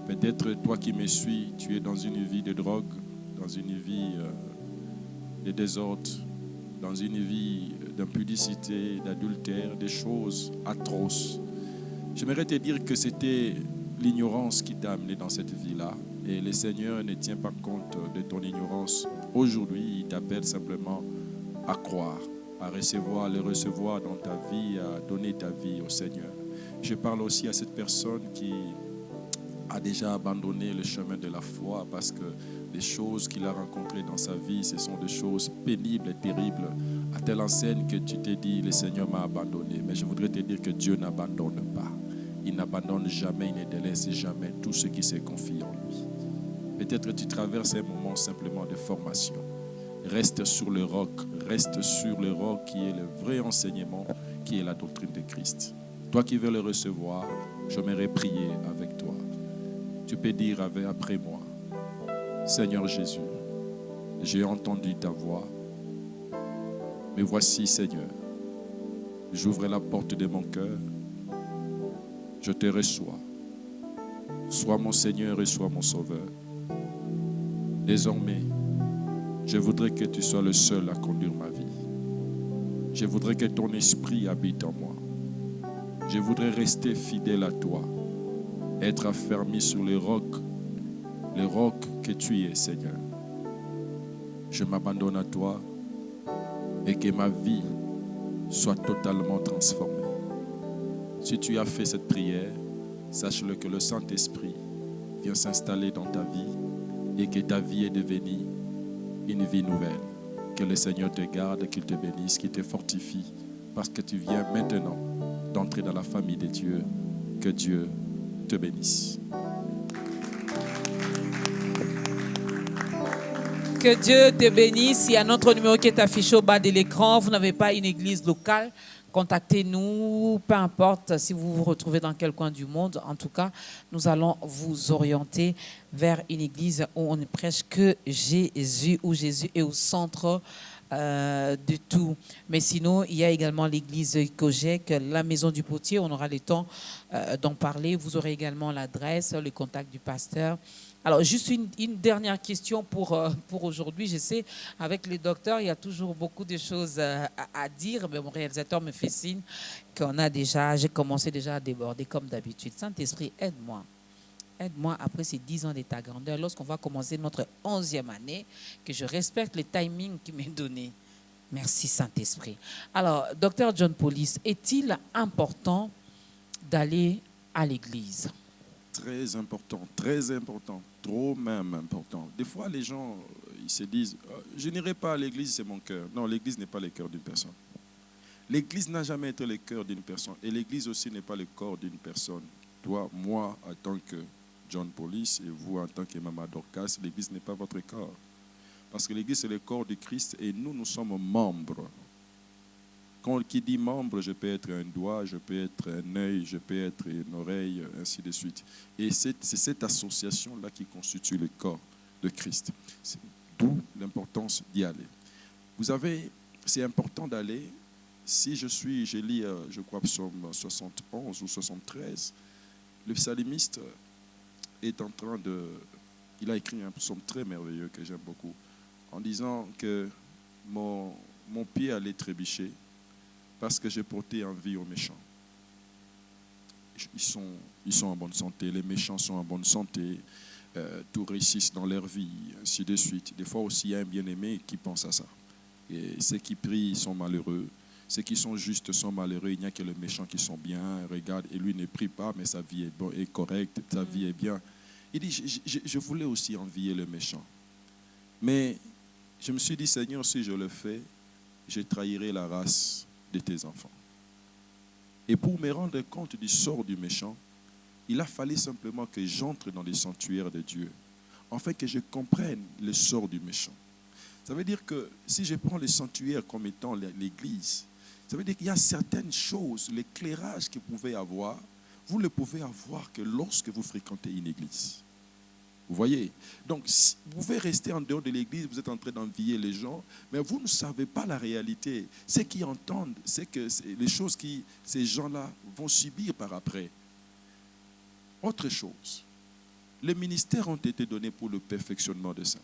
Peut-être toi qui me suis, tu es dans une vie de drogue, dans une vie de désordre, dans une vie d'impudicité, d'adultère, des choses atroces. J'aimerais te dire que c'était l'ignorance qui t'a amené dans cette vie-là. Et le Seigneur ne tient pas compte de ton ignorance. Aujourd'hui, il t'appelle simplement à croire, à recevoir, le recevoir dans ta vie, à donner ta vie au Seigneur. Je parle aussi à cette personne qui a déjà abandonné le chemin de la foi parce que les choses qu'il a rencontrées dans sa vie, ce sont des choses pénibles et terribles, à telle enseigne que tu t'es dit, le Seigneur m'a abandonné. Mais je voudrais te dire que Dieu n'abandonne pas. Il n'abandonne jamais, il ne délaisse jamais tout ce qui se confie en lui. Peut-être que tu traverses un moment simplement de formation. Reste sur le roc qui est le vrai enseignement, qui est la doctrine de Christ. Toi qui veux le recevoir, j'aimerais prier avec toi. tu peux dire après moi, Seigneur Jésus, j'ai entendu ta voix, mais voici Seigneur, j'ouvre la porte de mon cœur, je te reçois, sois mon Seigneur et sois mon Sauveur. Désormais, je voudrais que tu sois le seul à conduire ma vie. Je voudrais que ton esprit habite en moi. Je voudrais rester fidèle à toi, être affermi sur le roc que tu es, Seigneur. Je m'abandonne à toi et que ma vie soit totalement transformée. Si tu as fait cette prière, sache-le que le Saint-Esprit vient s'installer dans ta vie et que ta vie est devenue une vie nouvelle. Que le Seigneur te garde, qu'il te bénisse, qu'il te fortifie, parce que tu viens maintenant d'entrer dans la famille de Dieu. Que Dieu te bénisse. Que Dieu te bénisse. Il y a notre numéro qui est affiché au bas de l'écran. Vous n'avez pas une église locale, contactez-nous, peu importe si vous vous retrouvez dans quel coin du monde. En tout cas, nous allons vous orienter vers une église où on ne prêche que Jésus, où Jésus est au centre de tout. Mais sinon, il y a également l'église Kojek, la maison du potier. On aura le temps d'en parler. Vous aurez également l'adresse, le contact du pasteur. Alors, juste une dernière question pour aujourd'hui. Je sais, avec les docteurs, il y a toujours beaucoup de choses à dire, mais mon réalisateur me fait signe j'ai commencé déjà à déborder comme d'habitude. Saint-Esprit, aide-moi. Aide-moi après ces 10 ans d'état grandeur, lorsqu'on va commencer notre 11e année, que je respecte le timing qui m'est donné. Merci Saint-Esprit. Alors, docteur John Paulis, est-il important d'aller à l'église? Très important, trop même important. Des fois, les gens, ils se disent, je n'irai pas à l'église, c'est mon cœur. Non, l'église n'est pas le cœur d'une personne. L'église n'a jamais été le cœur d'une personne. Et l'église aussi n'est pas le corps d'une personne. Toi, moi, en tant que John Paulis, et vous, en tant que Maman Dorcas, l'église n'est pas votre corps. Parce que l'église, c'est le corps de Christ et nous sommes membres. Qui dit membre, je peux être un doigt, je peux être un œil, je peux être une oreille, ainsi de suite. Et c'est cette association-là qui constitue le corps de Christ. D'où l'importance d'y aller. C'est important d'aller. Si je lis, je crois, psaume 71 ou 73, le psalmiste est en train il a écrit un psaume très merveilleux que j'aime beaucoup, en disant que mon pied allait trébucher parce que j'ai porté envie aux méchants. Ils sont en bonne santé, les méchants sont en bonne santé, tout réussissent dans leur vie, ainsi de suite. Des fois aussi, il y a un bien-aimé qui pense à ça. Et ceux qui prient sont malheureux, ceux qui sont justes sont malheureux, il n'y a que les méchants qui sont bien, regarde, et lui ne prie pas, mais sa vie est correcte, sa vie est bien. Il dit, je voulais aussi envier le méchant. Mais je me suis dit, Seigneur, si je le fais, je trahirai la race de tes enfants. Et pour me rendre compte du sort du méchant, il a fallu simplement que j'entre dans les sanctuaires de Dieu, afin que je comprenne le sort du méchant. Ça veut dire que si je prends les sanctuaires comme étant l'église, ça veut dire qu'il y a certaines choses, l'éclairage que vous pouvez avoir, vous ne le pouvez avoir que lorsque vous fréquentez une église. Vous voyez? Donc, vous pouvez rester en dehors de l'église, vous êtes en train d'envier les gens, mais vous ne savez pas la réalité. Ce qu'ils entendent, c'est que les choses que ces gens-là vont subir par après. Autre chose, les ministères ont été donnés pour le perfectionnement de ça.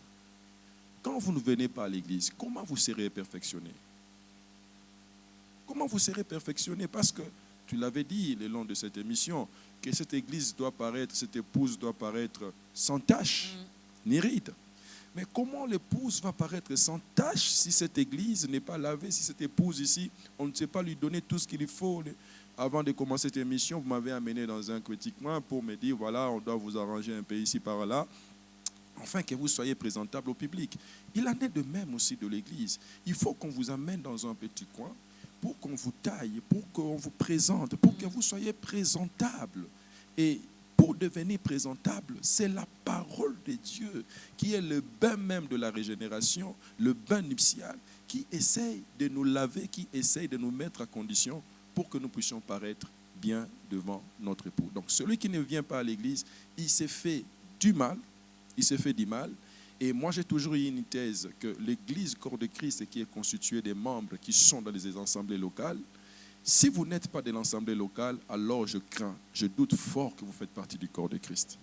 Quand vous ne venez pas à l'église, comment vous serez perfectionné? Comment vous serez perfectionné? Parce que tu l'avais dit le long de cette émission, que cette église doit paraître, cette épouse doit paraître sans tache, ni ride. Mais comment l'épouse va paraître sans tache si cette église n'est pas lavée, si cette épouse ici, on ne sait pas lui donner tout ce qu'il faut? Avant de commencer cette émission, vous m'avez amené dans un petit coin pour me dire, voilà, on doit vous arranger un peu ici par là, afin que vous soyez présentable au public. Il en est de même aussi de l'église. Il faut qu'on vous amène dans un petit coin, pour qu'on vous taille, pour qu'on vous présente, pour que vous soyez présentable. Et pour devenir présentable, c'est la parole de Dieu qui est le bain même de la régénération, le bain nuptial, qui essaye de nous laver, qui essaye de nous mettre à condition pour que nous puissions paraître bien devant notre époux. Donc celui qui ne vient pas à l'église, il s'est fait du mal, il se fait du mal. Et moi, j'ai toujours eu une thèse que l'Église corps de Christ, qui est constituée des membres qui sont dans les assemblées locales, si vous n'êtes pas de l'assemblée locale, alors je crains, je doute fort que vous faites partie du corps de Christ.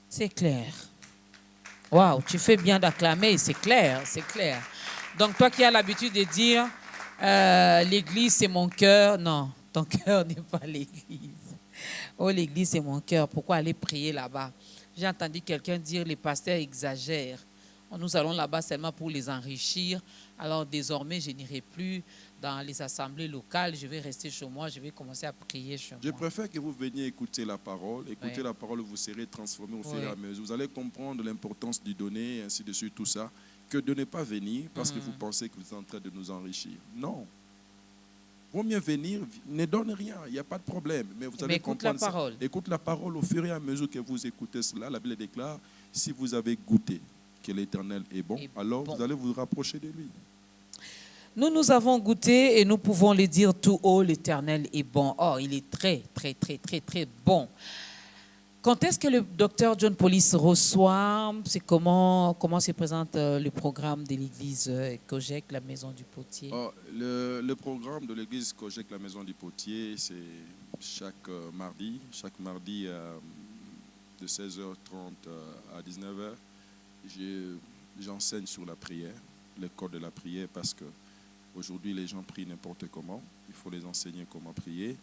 C'est clair. Waouh, tu fais bien d'acclamer, c'est clair, c'est clair. Donc toi qui as l'habitude de dire l'église c'est mon cœur, non, ton cœur n'est pas l'église. Oh, l'église c'est mon cœur, pourquoi aller prier là-bas? J'ai entendu quelqu'un dire les pasteurs exagèrent. Nous allons là-bas seulement pour les enrichir. Alors désormais, je n'irai plus dans les assemblées locales, je vais rester chez moi, je vais commencer à prier chez moi. Je préfère que vous veniez écouter la parole. Écoutez la parole, vous serez transformé au fur et à mesure. Vous allez comprendre l'importance du donner, ainsi de suite, tout ça. Que de ne pas venir parce que vous pensez que vous êtes en train de nous enrichir. Non. Vaut mieux venir, ne donne rien, il n'y a pas de problème. Mais vous allez comprendre ça. Écoute la parole au fur et à mesure que vous écoutez cela. La Bible déclare, si vous avez goûté que l'Éternel est bon, alors vous allez vous rapprocher de lui. Nous avons goûté et nous pouvons le dire tout haut, l'Éternel est bon. Oh, il est très, très, très, très, très bon. Quand est-ce que le docteur John Paulis reçoit, c'est comment se présente le programme de l'église Kojek, la maison du potier? Le programme de l'église Kojek, la maison du potier, c'est chaque mardi de 16h30 à 19h. J'enseigne sur la prière, le code de la prière, parce que aujourd'hui, les gens prient n'importe comment. Il faut les enseigner comment prier.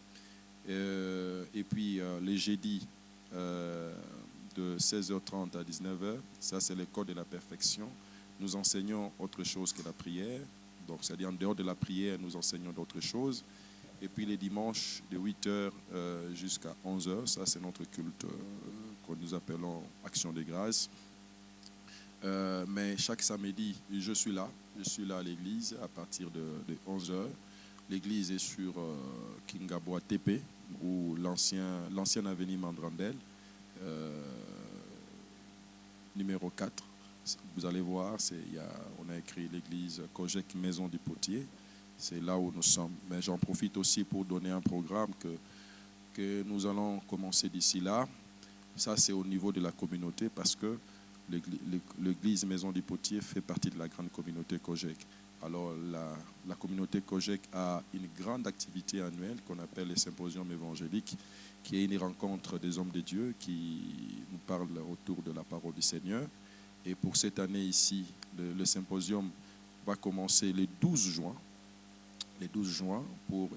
Et puis, les jeudis, de 16h30 à 19h, ça c'est le code de la perfection. Nous enseignons autre chose que la prière. Donc, c'est-à-dire, en dehors de la prière, nous enseignons d'autres choses. Et puis, les dimanches, de 8h jusqu'à 11h, ça c'est notre culte que nous appelons Action de grâce. Mais chaque samedi, je suis là à l'église à partir de 11h. L'église est sur Kingabwa TP, ou l'ancienne avenue Mandrandel, numéro 4. Vous allez voir, on a écrit l'église Kojek Maison du Potier. C'est là où nous sommes. Mais j'en profite aussi pour donner un programme que nous allons commencer d'ici là. Ça, c'est au niveau de la communauté, parce que l'église Maison du Potier fait partie de la grande communauté Kojek. Alors, la communauté Kojek a une grande activité annuelle qu'on appelle les symposiums évangéliques, qui est une rencontre des hommes de Dieu qui nous parlent autour de la parole du Seigneur. Et pour cette année ici, le symposium va commencer le 12 juin.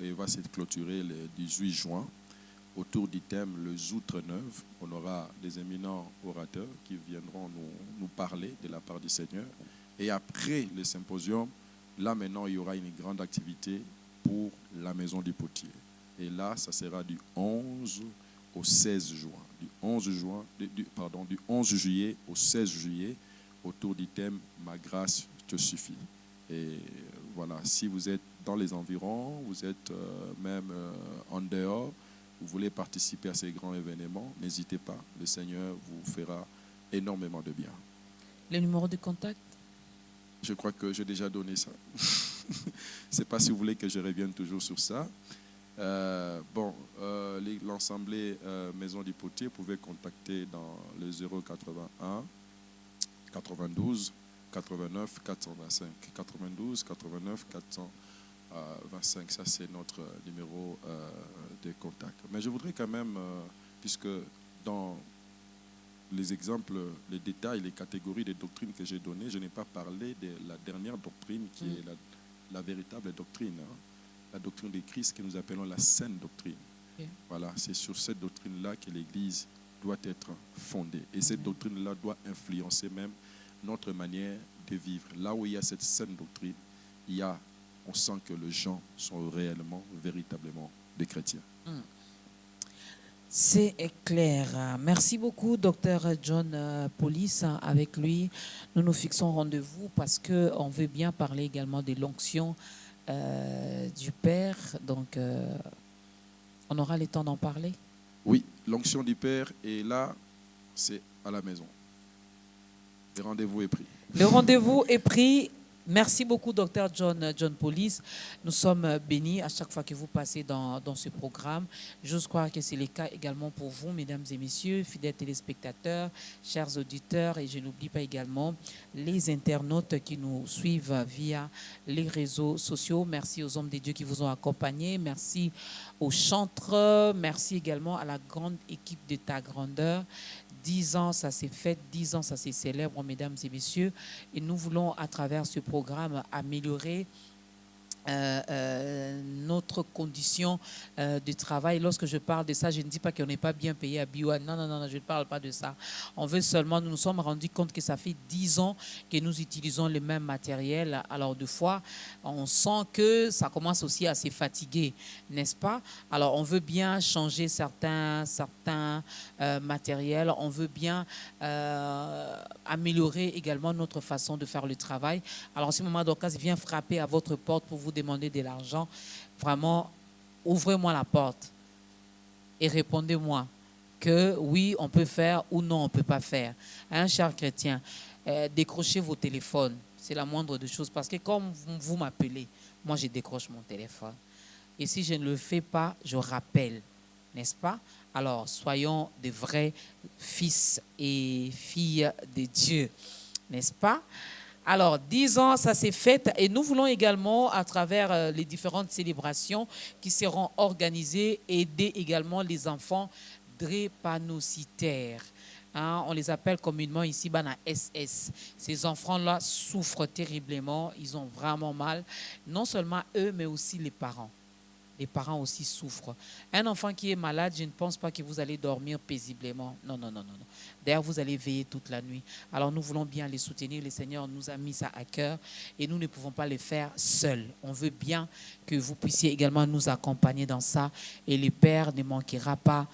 Et va se clôturer le 18 juin. Autour du thème le Zoutre Neuve, on aura des éminents orateurs qui viendront nous parler de la part du Seigneur. Et après le symposium, là maintenant, il y aura une grande activité pour la maison du potier. Et là, ça sera du 11 au 16 juin. Du 11 juillet au 16 juillet, autour du thème « Ma grâce te suffit ». Et voilà, si vous êtes dans les environs, vous êtes même en dehors, vous voulez participer à ces grands événements, n'hésitez pas. Le Seigneur vous fera énormément de bien. Le numéro de contact? Je crois que j'ai déjà donné ça. Je ne sais pas si vous voulez que je revienne toujours sur ça. L'Assemblée Maison du Potier, vous pouvez contacter dans le 081 92 89 425. 92 89 425, ça c'est notre numéro de contact. Mais je voudrais quand même, puisque dans les exemples, les détails, les catégories de doctrines que j'ai données, je n'ai pas parlé de la dernière doctrine qui est la véritable doctrine, la doctrine de Christ que nous appelons la saine doctrine. Voilà, c'est sur cette doctrine-là que l'Église doit être fondée. Et cette doctrine-là doit influencer même notre manière de vivre. Là où il y a cette saine doctrine, on sent que les gens sont réellement, véritablement des chrétiens. C'est clair. Merci beaucoup, Dr John Paulis. Avec lui, nous nous fixons rendez-vous parce qu'on veut bien parler également de l'onction du Père. Donc, on aura le temps d'en parler. Oui, l'onction du Père, et là, c'est à la maison. Le rendez-vous est pris. Le rendez-vous est pris Merci beaucoup, docteur John Police. Nous sommes bénis à chaque fois que vous passez dans ce programme. J'ose croire que c'est le cas également pour vous, mesdames et messieurs, fidèles téléspectateurs, chers auditeurs, et je n'oublie pas également les internautes qui nous suivent via les réseaux sociaux. Merci aux hommes de Dieu qui vous ont accompagnés. Merci aux chantres. Merci également à la grande équipe de ta grandeur. 10 ans, ça s'est fait, 10 ans, ça s'est célèbre, mesdames et messieurs. Et nous voulons, à travers ce programme, améliorer notre condition de travail. Lorsque je parle de ça, je ne dis pas qu'on n'est pas bien payé à Bioa. Non, non, non, je ne parle pas de ça. On veut seulement, nous nous sommes rendus compte que ça fait 10 ans que nous utilisons le même matériel. Alors, deux fois, on sent que ça commence aussi à se fatiguer, n'est-ce pas? Alors, on veut bien changer certains matériels. On veut bien améliorer également notre façon de faire le travail. Alors, en ce moment, Dorcas vient frapper à votre porte pour vous demander de l'argent. Vraiment, ouvrez-moi la porte et répondez-moi que oui, on peut faire ou non, on ne peut pas faire. Hein, cher chrétien, décrochez vos téléphones. C'est la moindre des choses parce que comme vous m'appelez, moi, je décroche mon téléphone. Et si je ne le fais pas, je rappelle, n'est-ce pas? Alors, soyons de vrais fils et filles de Dieu, n'est-ce pas? Alors, 10 ans, ça s'est fait et nous voulons également, à travers les différentes célébrations qui seront organisées, aider également les enfants drépanocytaires. Hein, on les appelle communément ici Bana SS. Ces enfants-là souffrent terriblement, ils ont vraiment mal, non seulement eux, mais aussi les parents. Les parents aussi souffrent. Un enfant qui est malade, je ne pense pas que vous allez dormir paisiblement. Non, non, non, non, non. D'ailleurs, vous allez veiller toute la nuit. Alors, nous voulons bien les soutenir. Le Seigneur nous a mis ça à cœur et nous ne pouvons pas le faire seuls. On veut bien que vous puissiez également nous accompagner dans ça et le Père ne manquera pas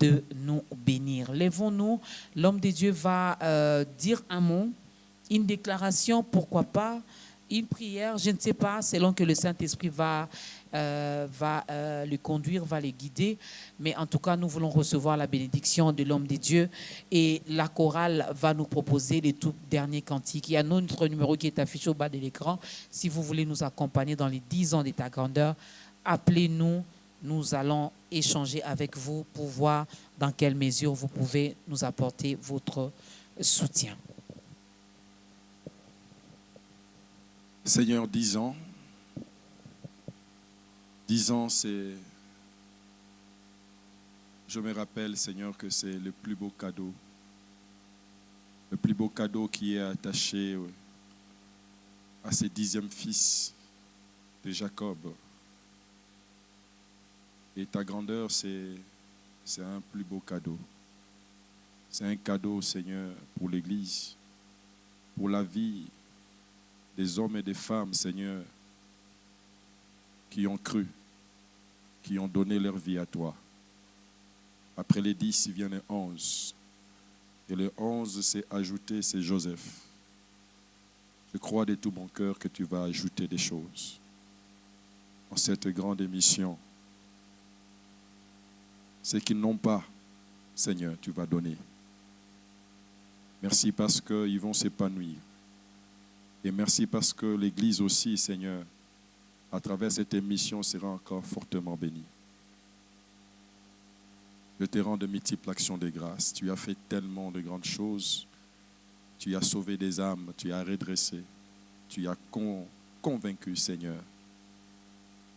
de nous bénir. Lèvons-nous. L'homme de Dieu va dire un mot, une déclaration, pourquoi pas, une prière, je ne sais pas, selon que le Saint-Esprit va le conduire, va le guider. Mais en tout cas, nous voulons recevoir la bénédiction de l'homme de Dieu. Et la chorale va nous proposer les tout derniers cantiques. Il y a notre numéro qui est affiché au bas de l'écran. Si vous voulez nous accompagner dans les 10 ans de ta grandeur, appelez-nous. Nous allons échanger avec vous pour voir dans quelle mesure vous pouvez nous apporter votre soutien. Seigneur, 10 ans. 10 ans, c'est... Je me rappelle, Seigneur, que c'est le plus beau cadeau. Le plus beau cadeau qui est attaché à ce 10e fils de Jacob. Et ta grandeur, c'est un plus beau cadeau. C'est un cadeau, Seigneur, pour l'Église, pour la vie des hommes et des femmes, Seigneur, qui ont cru, qui ont donné leur vie à toi. Après les 10, il vient les 11. Et le 11, c'est ajouté, c'est Joseph. Je crois de tout mon cœur que tu vas ajouter des choses en cette grande émission. Ceux qui n'ont pas, Seigneur, tu vas donner. Merci parce qu'ils vont s'épanouir. Et merci parce que l'Église aussi, Seigneur, à travers cette émission, sera encore fortement bénie. Je te rends de multiples actions de grâce. Tu as fait tellement de grandes choses. Tu as sauvé des âmes, tu as redressé. Tu as convaincu, Seigneur.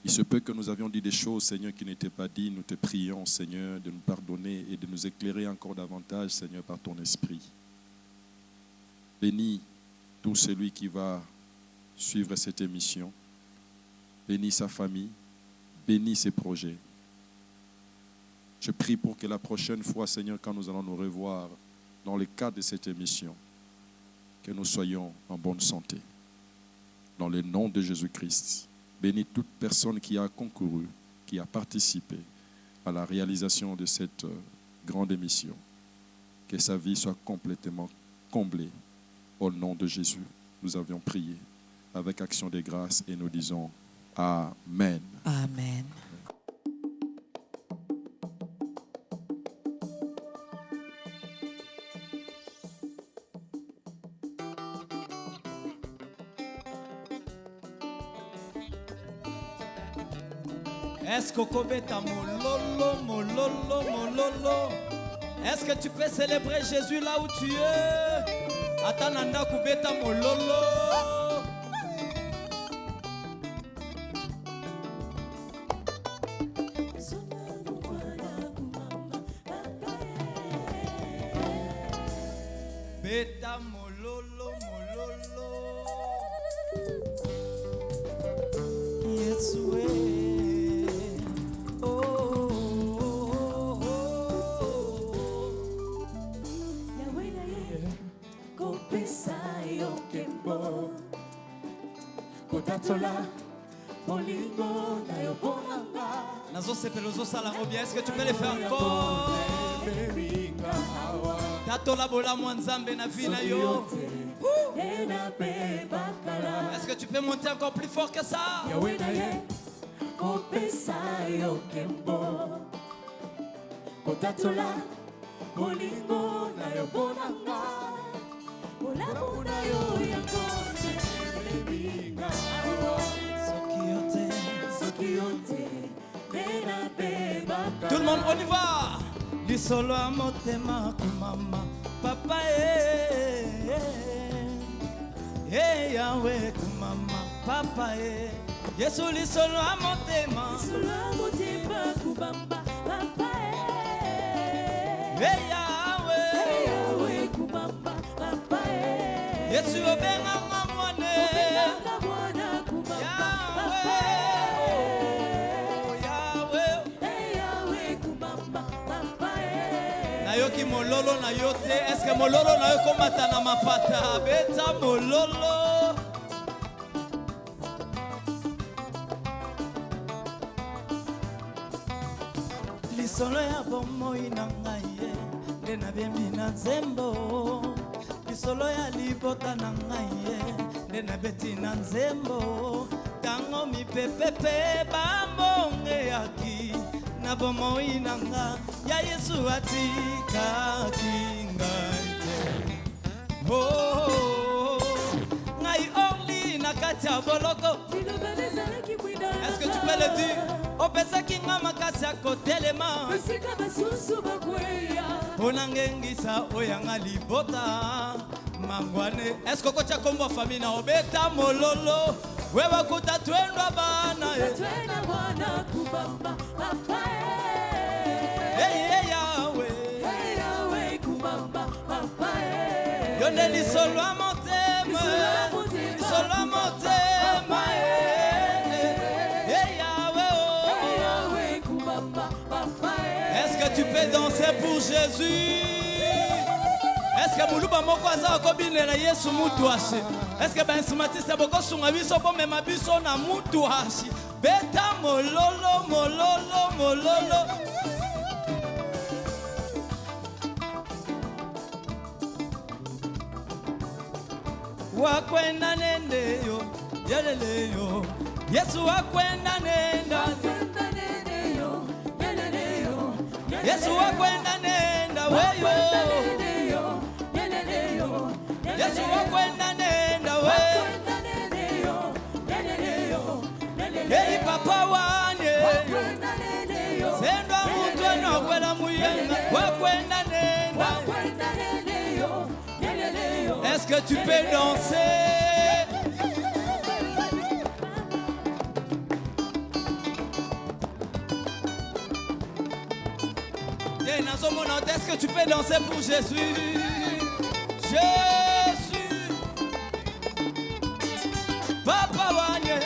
Il se peut que nous avions dit des choses, Seigneur, qui n'étaient pas dites. Nous te prions, Seigneur, de nous pardonner et de nous éclairer encore davantage, Seigneur, par ton esprit. Bénis tout celui qui va suivre cette émission. Bénis sa famille. Bénis ses projets. Je prie pour que la prochaine fois, Seigneur, quand nous allons nous revoir dans le cadre de cette émission, que nous soyons en bonne santé. Dans le nom de Jésus-Christ. Bénis toute personne qui a concouru, qui a participé à la réalisation de cette grande émission. Que sa vie soit complètement comblée. Au nom de Jésus, nous avions prié avec action de grâce et nous disons Amen. Amen. Est-ce que kobeta mololo, mololo, mololo? Est-ce que tu peux célébrer Jésus là où tu es? Atananda kubeta mololo. Beta mololo, mololo. Yesue. Oh, oh, oh, oh. Yahweh na ye, kopesa yo kembo. Kotatola, bolingo na yo bonanga. Nazo sepelo zo sala bien. Est-ce que tu peux le faire encore? Tatola bola mwanzambe na vie na yo. Est-ce que tu peux monter encore plus fort que ça? Yahweh na ye, kopesa yo kembo. Kotatola, bolingo na yo bonanga. Bolamu na yo yakonde, bebinga awo. Soki yote, nena beba. Tout le monde, on y va. Lisolo a motema kumama. Papa Yahweh kumama. Papa Yesu lisolo a motema. Lisolo a motema kubamba. Papa Yahweh kubamba. Papa Yesu obenga mwane. Obenga mwana kubamba. Papa Yahweh kubamba. Papa nayoki mololo na yo te. Est-ce que mololo na yo komata na mapata? Beta mololo. Lisolo ya bomoi na ngai ye nde nabembi na nzembo. Lisolo ya libota na ngai ye nde nabeti na nzembo. Tango mipepepe bambongeyaki na bomoi na nga ya Yesu atikaki ngai te. Oh, ngai orli na kati ya boloko. Est-ce que tu peux le dire? Opesaki nga makasi ya kotelema. Onangengisa oyanga libota mangwane. Est-ce que kocha kombo famille na obeta mololo? Wewe kuta twendwa bana ye. Twendwa bana kubamba. Papa Yahweh kubamba. Papa yonde lisolo a motema. Lisolo a motema. Yahweh kubamba. Papa est-ce que tu peux danser pour Jésus? Est-ce que muluba moko aza kobinela Yesu mutu ashi? Est-ce que ben instrumentiste boko sunga biso po mema biso na mutu ashi? Beta mololo, mololo, mololo. Wakwenda nende yo, yelele yo. Yesu wakwenda nenda. Yesu wakwenda nenda weyo. Yesu wakwenda nenda we. Hey papa wane. Sendwa mutwe no kwela muyenga. Wakwenda nenda. Est-ce que tu peux danser? Est-ce que tu peux danser pour Jésus? Jésus. Papa Wanye.